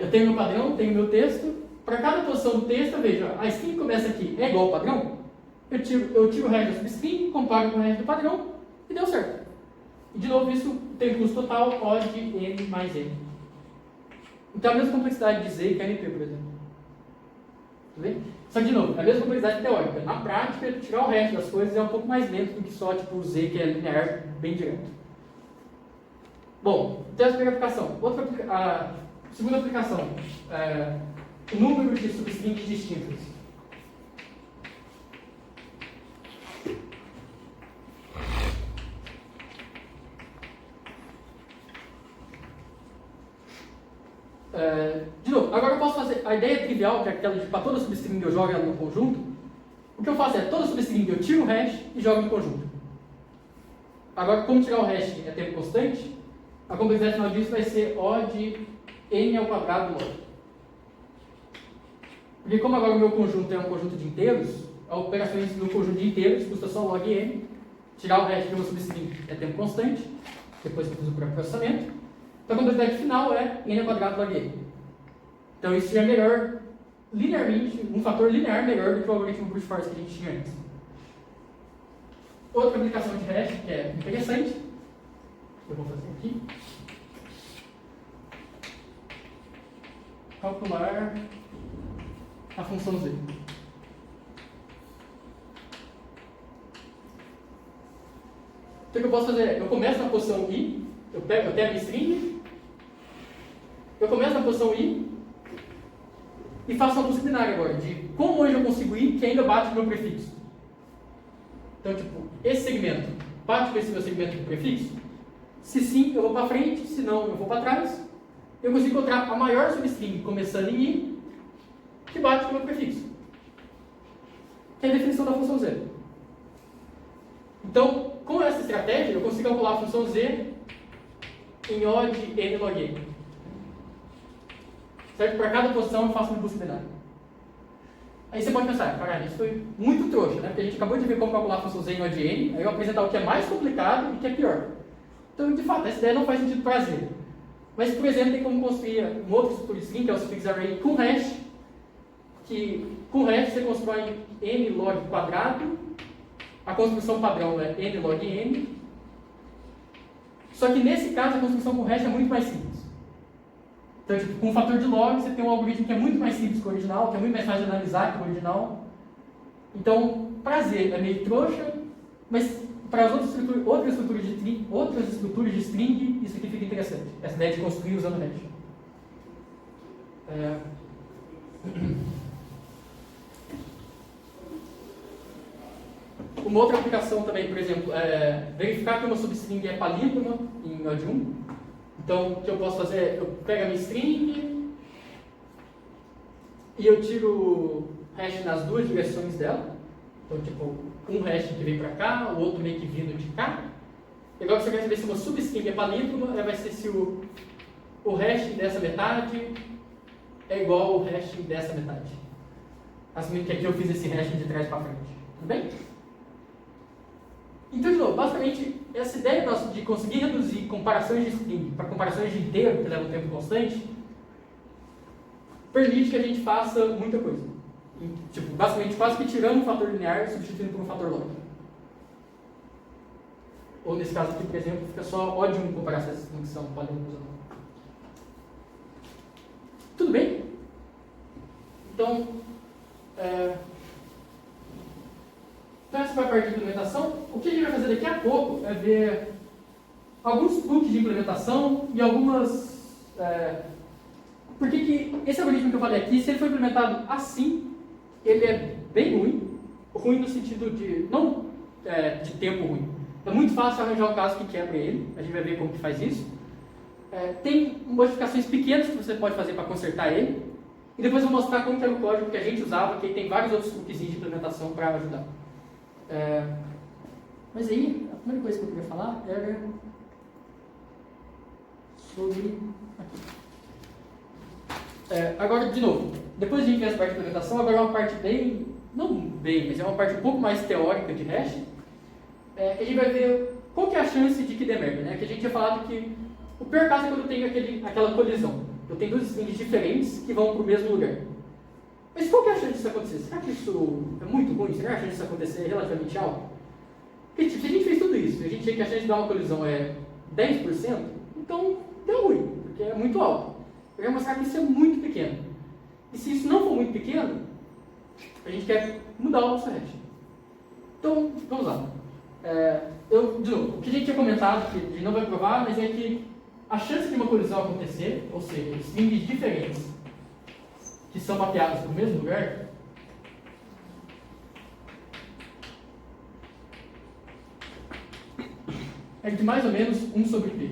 Eu tenho meu padrão, tenho meu texto. Para cada posição do texto, eu vejo, a string que começa aqui é igual ao padrão. Eu tiro o hash da substring, comparo com o hash do padrão e deu certo. E de novo, isso tem custo total O de n mais n. Então, a mesma complexidade de Z que a NP, por exemplo. Tá vendo? Só que, de novo, é a mesma complexidade teórica. Na prática, tirar o hash das coisas é um pouco mais lento do que só tipo, o Z, que é linear, bem direto. Bom, então essa é a primeira aplicação. A segunda aplicação, o número de substrings distintos. De novo, agora eu posso fazer a ideia trivial, que é aquela de para toda substring eu jogo ela no conjunto. O que eu faço é, toda substring eu tiro o hash e jogo no conjunto. Agora, como tirar o hash é tempo constante, a complexidade final disso vai ser O de n ao quadrado log. Porque como agora o meu conjunto é um conjunto de inteiros, a operações no conjunto de inteiros custa só log n. Tirar o hash de uma substring é tempo constante, depois que eu fiz o próprio processamento. Então a complexidade final é n ao quadrado log n. Então isso é melhor, linearmente, um fator linear melhor do que o algoritmo brute force que a gente tinha antes. Outra aplicação de hash que é interessante, eu vou fazer aqui. Calcular a função Z. Então o que eu posso fazer é, eu começo na posição I, eu pego a minha string, eu começo na posição I e faço uma busca binária agora, de quão longe eu consigo ir que ainda bate o meu prefixo. Então, tipo, esse segmento bate com esse meu segmento do prefixo? Se sim, eu vou para frente, se não, eu vou para trás. Eu consigo encontrar a maior substring começando em I, que bate com o meu prefixo. Que é a definição da função Z. Então, com essa estratégia, eu consigo calcular a função Z em O de n log n. Certo? Para cada posição eu faço uma busca binária. Aí você pode pensar, caralho, isso foi muito trouxa, né? Porque a gente acabou de ver como calcular a função Z em O de n, aí eu apresentar o que é mais complicado e o que é pior. Então, de fato, essa ideia não faz sentido para Z. Mas, por exemplo, tem como construir um outro estrutura de string, que é o suffix array, com hash, que com hash você constrói n log quadrado, a construção padrão é n log n, só que nesse caso a construção com hash é muito mais simples. Então, tipo, com um fator de log, você tem um algoritmo que é muito mais simples que o original, que é muito mais fácil de analisar que o original. Então, para Z é meio trouxa, mas para as outras estruturas de string, isso aqui fica interessante. Essa ideia de construir usando hash. Uma outra aplicação também, por exemplo, é verificar que uma substring é palíndroma em O de 1. Então, o que eu posso fazer é, eu pego a minha string e eu tiro hash nas duas direções dela. Então, tipo, um hash que vem para cá, o outro meio que vindo de cá. E agora, se eu quero saber se uma substring é palíndroma, vai ser se o hash dessa metade é igual ao hash dessa metade. Assumindo que aqui eu fiz esse hash de trás para frente. Tudo bem? Então, de novo, basicamente, essa ideia nossa de conseguir reduzir comparações de string para comparações de inteiro, que leva um tempo constante, permite que a gente faça muita coisa. Tipo, basicamente, quase que tirando um fator linear e substituindo por um fator log. Ou, nesse caso aqui, por exemplo, fica só O de 1 comparar essas que são palíndromos ou não. Tudo bem? Então, essa foi a parte de implementação. O que a gente vai fazer daqui a pouco é ver alguns truques de implementação e algumas... por que esse algoritmo que eu falei aqui, se ele for implementado assim, ele é bem ruim. Ruim no sentido de... não de tempo ruim. É muito fácil arranjar um caso que quebra ele, a gente vai ver como que faz isso. Tem modificações pequenas que você pode fazer para consertar ele. E depois eu vou mostrar como que era o código que a gente usava, que tem vários outros truquezinhos de implementação para ajudar. Mas aí, a primeira coisa que eu queria falar era sobre... agora, de novo, depois de a gente ver essa parte de implementação, agora é uma parte bem, não bem, mas é uma parte um pouco mais teórica de hash, que a gente vai ver qual que é a chance de que dê merda, né? Que a gente tinha falado que o pior caso é quando eu tenho aquela colisão. Eu tenho duas strings diferentes que vão para o mesmo lugar. Mas qual que é a chance disso acontecer? Será que isso é muito ruim? Será que a chance disso acontecer é relativamente alta? Porque tipo, se a gente fez tudo isso, a gente tinha que a chance de dar uma colisão é 10%, então deu ruim, porque é muito alto. Eu quero mostrar que isso é muito pequeno. E se isso não for muito pequeno, a gente quer mudar o nosso hash. Então, vamos lá. De novo, o que a gente tinha comentado, que a gente não vai provar, mas é que a chance de uma colisão acontecer, ou seja, strings diferentes que são mapeadas para o mesmo lugar, é de mais ou menos 1 sobre P.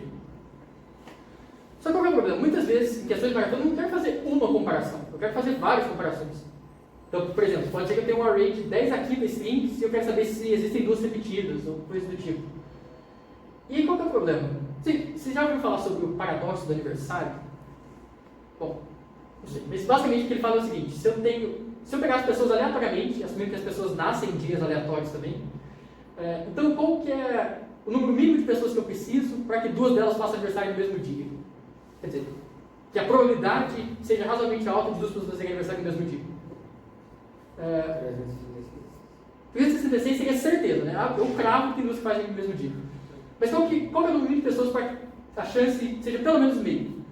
Só que qual é o problema? Muitas vezes, em questões de maratona, eu não quero fazer uma comparação, eu quero fazer várias comparações. Então, por exemplo, pode ser que eu tenha um array de 10 ativa strings e eu quero saber se existem duas repetidas ou coisa do tipo. E aí, qual que é o problema? Você já ouviu falar sobre o paradoxo do aniversário? Bom, não sei, mas basicamente o que ele fala é o seguinte: se eu pegar as pessoas aleatoriamente, assumindo que as pessoas nascem em dias aleatórios também, então qual que é o número mínimo de pessoas que eu preciso para que duas delas façam aniversário no mesmo dia? Quer dizer, que a probabilidade seja razoavelmente alta de duas pessoas fazerem aniversário no mesmo dia. 366 seria certeza, né? Eu cravo que tem duas que fazem no mesmo dia. Mas qual que é o número mínimo de pessoas para que a chance seja pelo menos meio?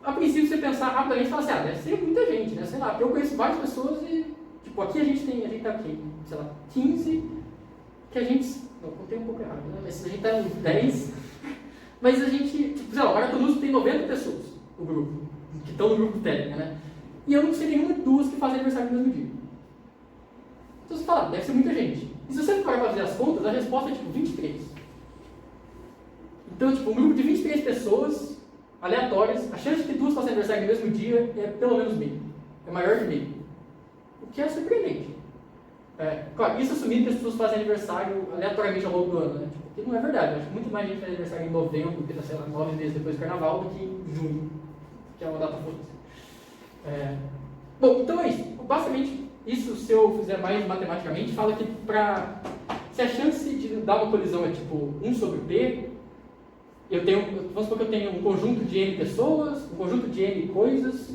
A princípio, você pensar rapidamente e falar assim, deve ser muita gente, né? Sei lá, eu conheço várias pessoas e, tipo, aqui a gente tá aqui, sei lá, 15, que a gente, não, contei um pouco errado, né? Mas a gente tá em 10, mas a gente, tipo, sei lá, o Maratonuso tem 90 pessoas no grupo, que estão no grupo Telegram, né? E eu não sei nenhuma duas que fazem aniversário no mesmo dia. Então você fala, deve ser muita gente. E se você for fazer as contas, a resposta é tipo 23. Então, tipo, um grupo de 23 pessoas aleatórias, a chance de que duas façam aniversário no mesmo dia é pelo menos meio. É maior de meio. O que é surpreendente. Claro, isso assumindo que as pessoas fazem aniversário aleatoriamente ao longo do ano, né? Tipo, que não é verdade. Eu acho que muito mais gente faz aniversário em novembro, que sei lá, 9 meses depois do carnaval, do que em junho, que é uma data foda-se. Bom, então é isso. Basicamente, isso, se eu fizer mais matematicamente, fala que se a chance de dar uma colisão é tipo 1 sobre P, vamos supor que eu tenho um conjunto de N pessoas, um conjunto de N coisas,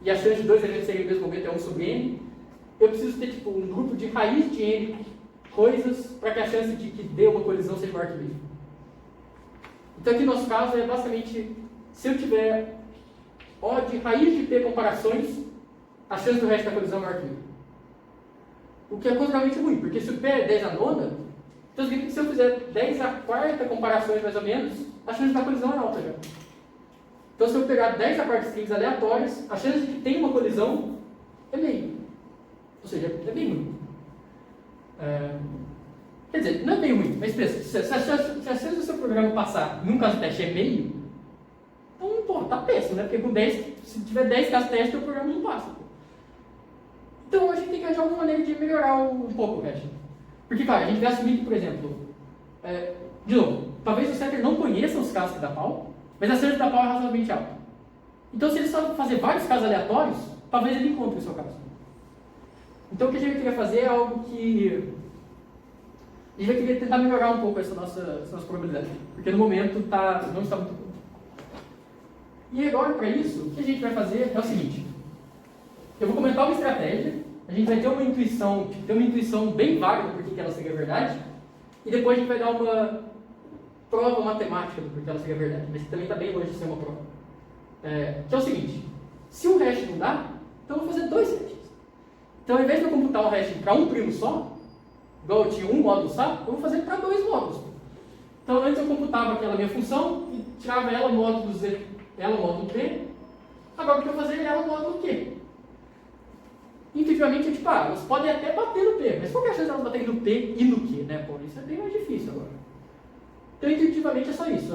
e a chance de dois eventos serem no mesmo momento é 1 sobre N, eu preciso ter tipo um grupo de raiz de N coisas para que a chance de que dê uma colisão seja maior que B. Então aqui no nosso caso é basicamente, se eu tiver O de raiz de P comparações, a chance do resto da colisão é maior que B. O que é consideravelmente ruim, porque se o P é 10 a nona, então significa que se eu fizer 10 a quarta comparações mais ou menos, a chance da colisão é alta já. Então se eu pegar 10 a quarta strings aleatórias, a chance de que tenha uma colisão é meio. Ou seja, é bem ruim. Quer dizer, não é bem ruim, mas pensa, se a chance do seu programa passar num caso teste é meio, então, pô, tá péssimo, né? Porque com 10, se tiver 10 casos teste, o programa não passa. Pô. Então a gente tem que achar alguma maneira de melhorar um pouco o hash. Porque, claro, a gente vai assumir que, por exemplo, de novo, talvez o setter não conheça os casos que dá pau, mas a chance de dar pau é razoavelmente alta. Então, se ele só fazer vários casos aleatórios, talvez ele encontre o seu caso. Então, o que a gente queria fazer é algo que a gente vai querer tentar melhorar um pouco essa nossa probabilidade, porque no momento não está muito bom. E agora, para isso, o que a gente vai fazer é o seguinte: eu vou comentar uma estratégia, a gente vai ter uma intuição bem vaga do porquê que ela seria verdade, e depois a gente vai dar uma prova matemática do porquê ela seria verdade, mas que também está bem longe de ser uma prova. Que é o seguinte: se um hash não dá, então eu vou fazer dois hashes. Então, ao invés de eu computar um hash para um primo só, igual eu tinha um módulo SAP, eu vou fazer para dois módulos. Então, antes eu computava aquela minha função e tirava ela módulo Z, ela módulo P. Agora o que eu vou fazer é ela módulo Q. Intuitivamente, elas podem até bater no P, mas qual que é a chance de elas baterem no P e no Q? né? Pô, isso é bem mais difícil agora. Então, intuitivamente é só isso.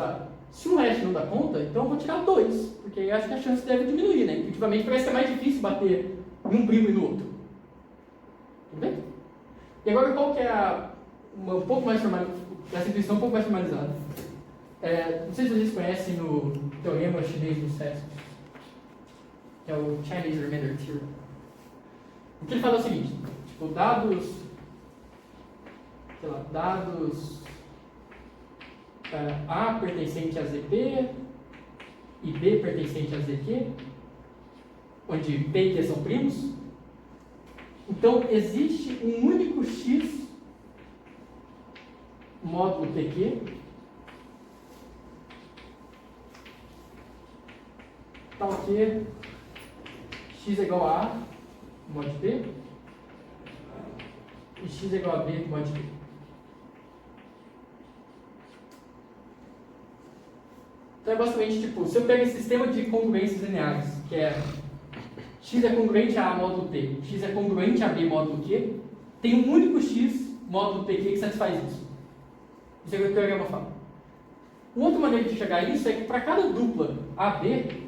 Se um hash não dá conta, então eu vou tirar 2, porque aí acho que a chance deve diminuir, né? Intuitivamente parece que é mais difícil bater em um primo e no outro. Tudo bem? E agora qual que é um pouco mais essa intuição um pouco mais formalizada? Não sei se vocês conhecem o teorema chinês dos sextos, que é o Chinese Remainder Theorem. O que ele fala é o seguinte, tipo, dados A pertencente a ZP e B pertencente a ZQ, onde P e Q são primos. Então, existe um único X módulo PQ tal que X é igual a A mod P e X é igual a B mod P. Então é basicamente tipo, se eu pego esse sistema de congruências lineares, que é x é congruente a A módulo P, x é congruente a B módulo Q, tem um único x módulo PQ que satisfaz isso. Isso é o que o teorema fala. Uma outra maneira de chegar a isso é que para cada dupla AB,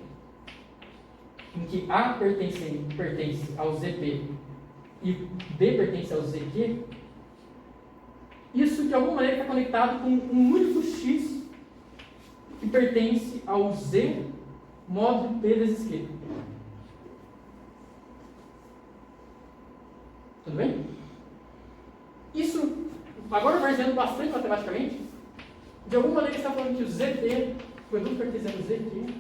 em que A pertence ao ZP e B pertence ao ZQ, isso de alguma maneira está conectado com um único x que pertence ao Z módulo P vezes Q. Tudo bem? Isso, agora varzeando bastante matematicamente, de alguma maneira está falando que o ZT, o produto pertencente ao ZQ,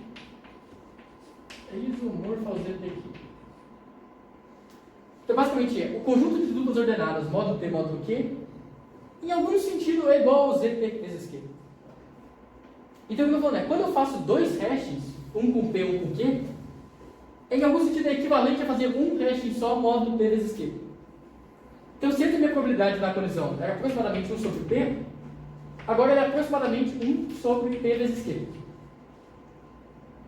é isomorfo ao ZT aqui. Então, basicamente, o conjunto de duplas ordenadas, módulo P, módulo Q, em algum sentido é igual ao ZT vezes Q. Então, o que eu estou falando é, quando eu faço dois hashes, um com P e um com Q, em algum sentido é equivalente a fazer um hash só módulo P vezes Q. Então, se antes a minha probabilidade da colisão era aproximadamente 1 sobre P, agora ela é aproximadamente 1 sobre P vezes Q.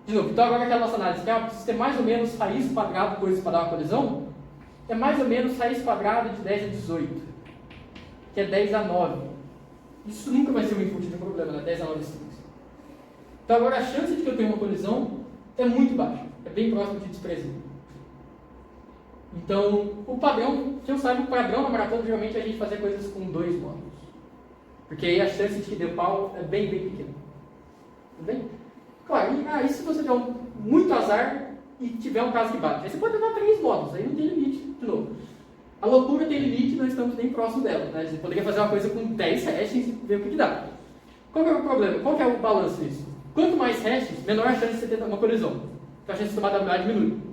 De novo, então agora aquela nossa análise, que preciso ter mais ou menos raiz quadrada de coisas para dar uma colisão, é mais ou menos raiz quadrada de 10 a 18, que é 10 a 9. Isso nunca vai ser um input de um problema, né? 10 a 9 strings. Então agora a chance de que eu tenha uma colisão é muito baixa, é bem próximo de desprezível. Então, o padrão, que eu saiba, o padrão na maratona geralmente é a gente fazer coisas com 2 módulos. Porque aí a chance de que dê pau é bem, bem pequena. Tudo bem? Claro, e se você der muito azar e tiver um caso que bate? Aí você pode dar 3 módulos, aí não tem limite, de novo. A loucura tem limite e não estamos nem próximo dela. Né? Você poderia fazer uma coisa com 10 hashes e ver o que dá. Qual que é o problema? Qual que é o balanço disso? Quanto mais hashes, menor a chance de você ter uma colisão. Então a chance de tomar WA diminui.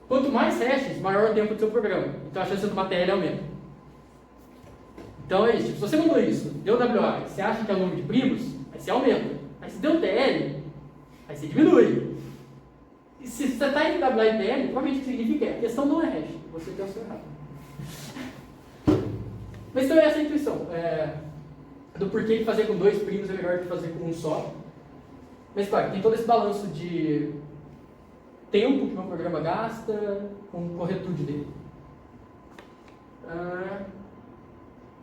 Quanto mais hashes, maior o tempo do seu programa. Então a chance de tomar TL aumenta. Então é isso. Tipo, se você mandou isso, deu WA, você acha que é o número de primos, aí você aumenta. Aí se deu TL, aí você diminui. E se você está entre WA e TL, provavelmente o que significa é a questão não é hash. Você pensou errado. Mas então é essa a intuição. Do porquê que fazer com 2 primos é melhor que fazer com um só. Mas claro, tem todo esse balanço de tempo que meu programa gasta com corretude dele.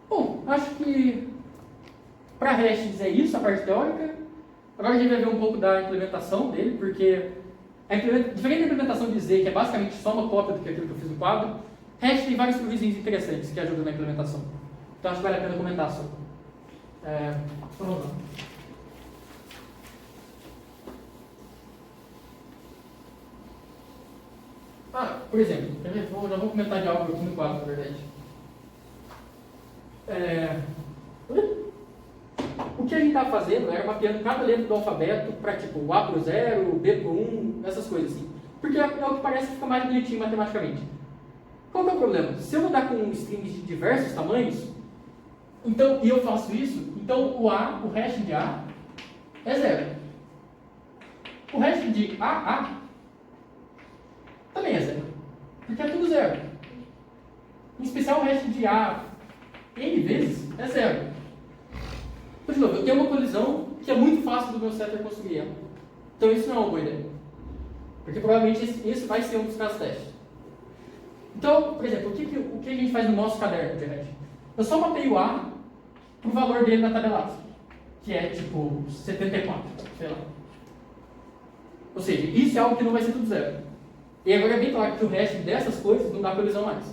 Bom, acho que para hashes é isso, a parte teórica. Agora a gente vai ver um pouco da implementação dele, porque diferente da implementação de Z, que é basicamente só uma cópia do que aquilo que eu fiz no quadro, hash tem vários provisinhos interessantes que ajudam na implementação. Então acho que vale a pena comentar só. Então vamos lá. Por exemplo, já vou comentar de algo aqui no quadro, na verdade. O que a gente estava fazendo era mapeando cada letra do alfabeto para tipo o A pro 0, o B pro 1, essas coisas assim. Porque é o que parece que fica mais bonitinho matematicamente. Qual que é o problema? Se eu mudar com strings de diversos tamanhos, então, e eu faço isso, então o hash de A é 0. O hash de AA também é 0. Porque é tudo 0. Em especial o hash de A n vezes é 0. Então, de novo, eu tenho uma colisão que é muito fácil do meu setter conseguir ela. Então isso não é uma boa ideia. Porque provavelmente esse vai ser um dos casos testes. Então, por exemplo, o que a gente faz no nosso caderno de hash? Eu só mapeio A pro valor dele na tabela ASCII, que é tipo 74, sei lá. Ou seja, isso é algo que não vai ser tudo zero. E agora é bem claro que o resto dessas coisas não dá colisão mais.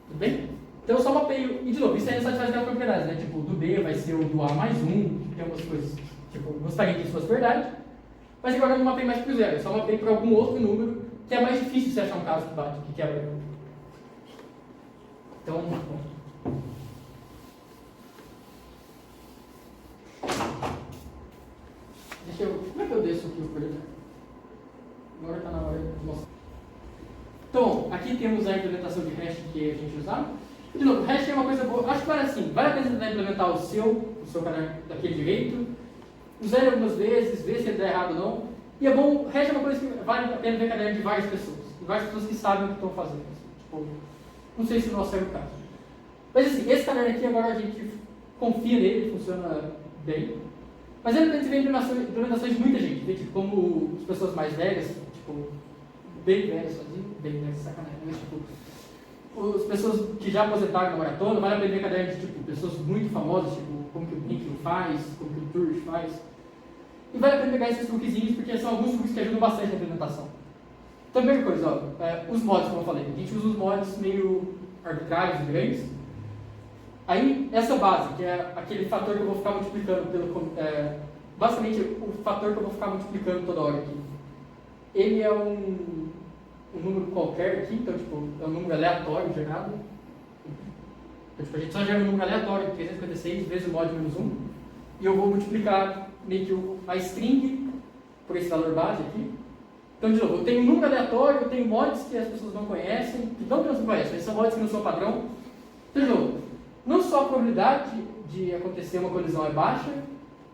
Tudo bem? Então eu só mapeio, e de novo, isso aí é satisfaz aquela propriedade, né? Tipo, do B vai ser o do A mais 1, tem algumas coisas, tipo, gostaria que isso fosse verdade, mas agora eu não mapeio mais para o zero, eu só mapeio para algum outro número, que é mais difícil você achar um caso que bate, que quebra. Então, bom. Como é que eu desço aqui o projeto? Agora está na hora de mostrar. Então, aqui temos a implementação de hash que a gente usava. De novo, hash é uma coisa boa. Acho que vale assim, vale a pena tentar implementar o seu caderno daquele jeito, usar ele algumas vezes, ver se ele dá errado ou não. E é bom, hash é uma coisa que vale a pena ver caderno de várias pessoas. De várias pessoas que sabem o que estão fazendo. Tipo, não sei se o nosso é o caso. Mas assim, esse caderno aqui agora a gente confia nele, funciona bem. Mas ele tem que ver implementações de muita gente, né? Tipo, como as pessoas mais velhas, tipo, bem velhas, bem velhas, sacanagem, mas tipo, as pessoas que já aposentaram na maratona, vale a pena ver cadernos de tipo, pessoas muito famosas, tipo, como que o Brinkman faz, como que o Turge faz. E vale a pena pegar esses truquezinhos, porque são alguns truques que ajudam bastante na implementação. Então, a primeira coisa, ó, os mods, como eu falei, a gente usa os mods meio arbitrários e grandes. Aí, essa base, que é aquele fator que eu vou ficar multiplicando basicamente, o fator que eu vou ficar multiplicando toda hora aqui. Ele é um número qualquer aqui, então, tipo, é um número aleatório gerado. Então, tipo, a gente só gera um número aleatório, 356 vezes o mod menos 1. E eu vou multiplicar meio que a string por esse valor base aqui. Então, de novo, eu tenho um número aleatório, eu tenho mods que as pessoas não conhecem, que não conhecem, mas são mods que não são padrão. Então, de novo, não só a probabilidade de acontecer uma colisão é baixa,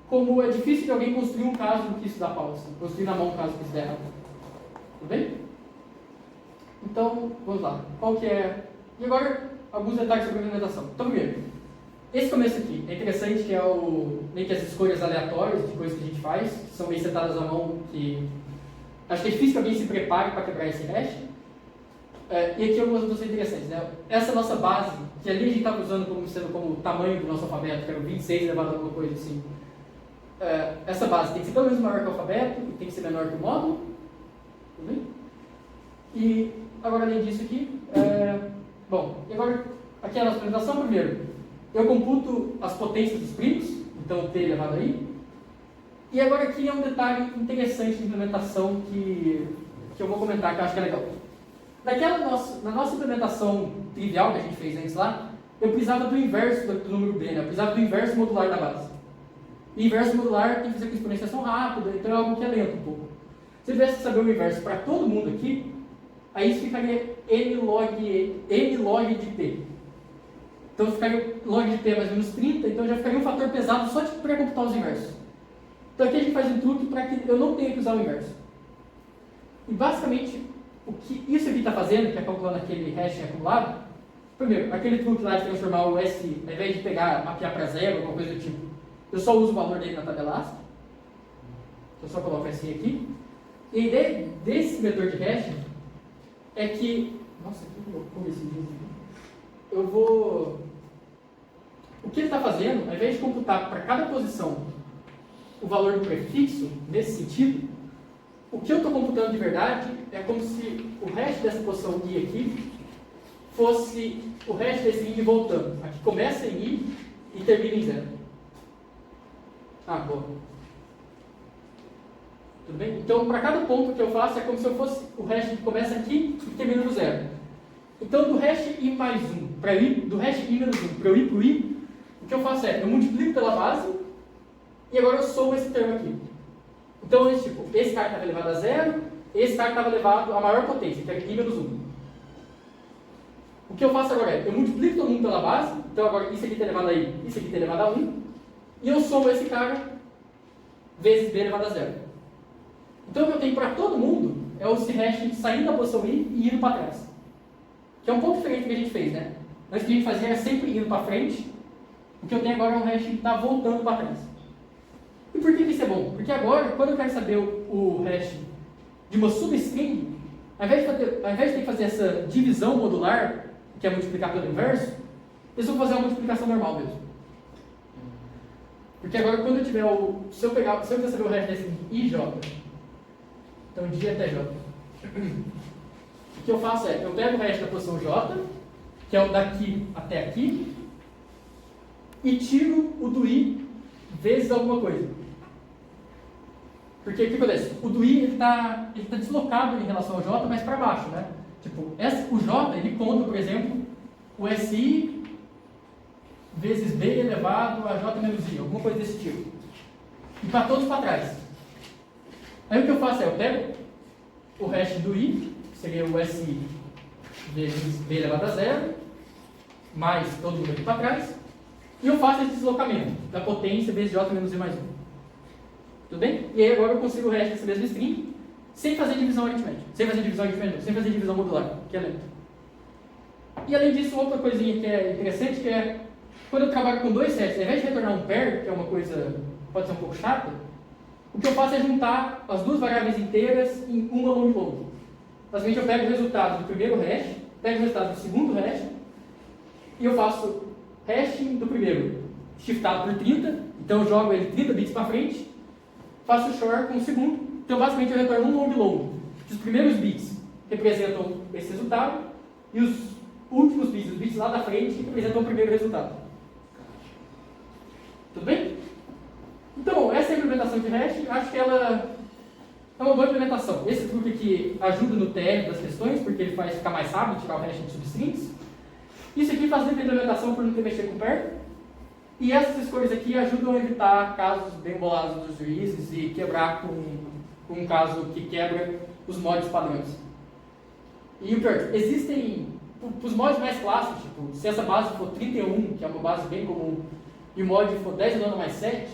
como é difícil de alguém construir um caso que isso dá pau, assim, construir na mão um caso que isso der errado. Tudo bem? Então, vamos lá. Qual que é... E agora, alguns detalhes sobre a implementação. Então, primeiro, esse começo aqui é interessante, que é meio que as escolhas aleatórias de coisas que a gente faz, que são meio setadas à mão, que acho que é difícil que alguém se prepare para quebrar esse hash. E aqui algumas noções interessantes, né? Essa nossa base, que ali a gente estava usando como o tamanho do nosso alfabeto, que era o 26 elevado a alguma coisa assim. Essa base tem que ser pelo menos maior que o alfabeto, e tem que ser menor que o módulo. Tudo bem? E agora, além disso aqui, bom, e agora aqui é a nossa apresentação. Primeiro, eu computo as potências dos primos, então T elevado aí. E agora aqui é um detalhe interessante de implementação que eu vou comentar, que eu acho que é legal. Na nossa implementação trivial que a gente fez antes lá, eu precisava do inverso do número B, né? Eu precisava do inverso modular da base. E inverso modular tem que fazer com exponenciação rápida, então é algo que é lento um pouco. Se eu tivesse que saber o inverso para todo mundo aqui, aí isso ficaria n log de t. Então ficaria log de t mais ou menos 30, então já ficaria um fator pesado só de pré-computar os inversos. Então aqui a gente faz um truque para que eu não tenha que usar o inverso. E basicamente, o que isso aqui está fazendo, que é calculando aquele hash acumulado, primeiro, aquele truque lá de transformar o S, ao invés de mapear para zero, alguma coisa do tipo, eu só uso o valor dele na tabela ASCII. Eu só coloco assim aqui. E a ideia desse vetor de hash é que... Nossa, que loucura esse vídeo aqui. Eu vou... O que ele está fazendo, ao invés de computar para cada posição o valor do prefixo, nesse sentido, o que eu estou computando de verdade é como se o hash dessa posição i aqui fosse o hash desse i voltando. Aqui começa em i e termina em zero. Boa. Tudo bem? Então, para cada ponto que eu faço, é como se eu fosse o hash que começa aqui e termina no zero. Então, do hash i mais 1 do hash i menos 1 para eu ir para o i, o que eu faço é, eu multiplico pela base e agora eu somo esse termo aqui. Então, esse cara estava elevado a zero, esse cara estava elevado a maior potência, que é i menos 1. O que eu faço agora é, eu multiplico todo mundo pela base, então agora isso aqui está elevado a i, isso aqui está elevado a 1, e eu somo esse cara vezes b elevado a zero. Então, o que eu tenho para todo mundo é esse hash saindo da posição i e indo para trás. Que é um pouco diferente do que a gente fez, né? Antes o que a gente fazia era sempre indo para frente, o que eu tenho agora é um hash que está voltando para trás. E por que isso é bom? Porque agora, quando eu quero saber o hash de uma substring, ao invés de ter que fazer essa divisão modular, que é multiplicar pelo inverso, eu só vou fazer uma multiplicação normal mesmo. Porque agora quando eu tiver o... Se eu quiser saber o hash desse ij, então de até j, o que eu faço é, eu pego o hash da posição j, que é o daqui até aqui, e tiro o do i vezes alguma coisa. Porque o que acontece? O do i ele tá deslocado em relação ao j, mas para baixo, né? Tipo, o j ele conta, por exemplo, o si vezes b elevado a j menos i, alguma coisa desse tipo. E para todos para trás. Aí o que eu faço é, eu pego o hash do i, que seria o si vezes b elevado a zero, mais todo mundo aqui para trás, e eu faço esse deslocamento da potência vezes j menos i mais 1. Tudo bem? E aí agora eu consigo o hash dessa mesma string, sem fazer divisão aritmética. Sem fazer divisão modular, que é lento. E além disso, outra coisinha que é interessante, que é quando eu trabalho com dois sets, ao invés de retornar um pair, que é uma coisa, pode ser um pouco chata, o que eu faço é juntar as duas variáveis inteiras em uma long. Basicamente eu pego o resultado do primeiro hash, pego o resultado do segundo hash, e eu faço hashing do primeiro shiftado por 30, então eu jogo ele 30 bits para frente, faço o short com o segundo, então basicamente eu retorno um long. Os primeiros bits representam esse resultado, e os últimos bits, os bits lá da frente, representam o primeiro resultado. Tudo bem? Então, essa é a implementação de hash, acho que ela é uma boa implementação. Esse truque aqui ajuda no TR das questões, porque ele faz ficar mais rápido tirar o hash de substrings. Isso aqui facilita a implementação por não ter mexer com pair. E essas escolhas aqui ajudam a evitar casos bem bolados dos juízes e quebrar com um caso que quebra os mods padrões. E o pior, existem, os mods mais clássicos, tipo, se essa base for 31, que é uma base bem comum, e o mod for 10 elevado a mais 7,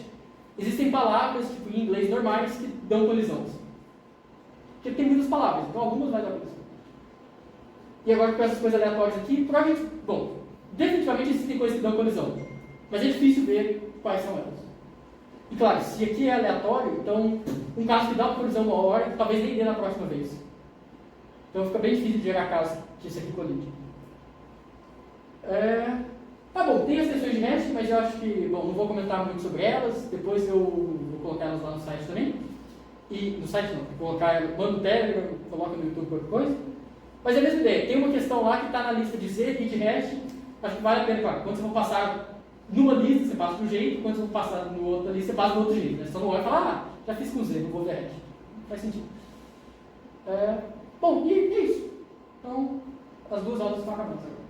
existem palavras, tipo, em inglês normais, que dão colisão. Porque tem muitas palavras, então algumas vai dar colisão. E agora com essas coisas aleatórias aqui, provavelmente, bom, definitivamente existem coisas que dão colisão, mas é difícil ver quais são elas. E claro, se aqui é aleatório, então um caso que dá uma colisão uma hora, talvez nem dê na próxima vez. Então fica bem difícil de gerar casos que isso aqui colide. Tá bom, tem as sessões de hash, mas eu acho que, bom, não vou comentar muito sobre elas, depois eu vou colocar elas lá no site também. E no site não, vou colocar, mando no Telegram, coloca no YouTube qualquer coisa. Mas é a mesma ideia, tem uma questão lá que está na lista de Z e de hash, acho que vale a pena, claro, quando você for passar numa lista, você passa de um jeito, quando você for passar no outra lista, você passa do outro jeito. Né? Você só não olha e fala, já fiz com Z, não vou ver hash. Não faz sentido. Bom, e é isso. Então, as duas aulas estão acabando.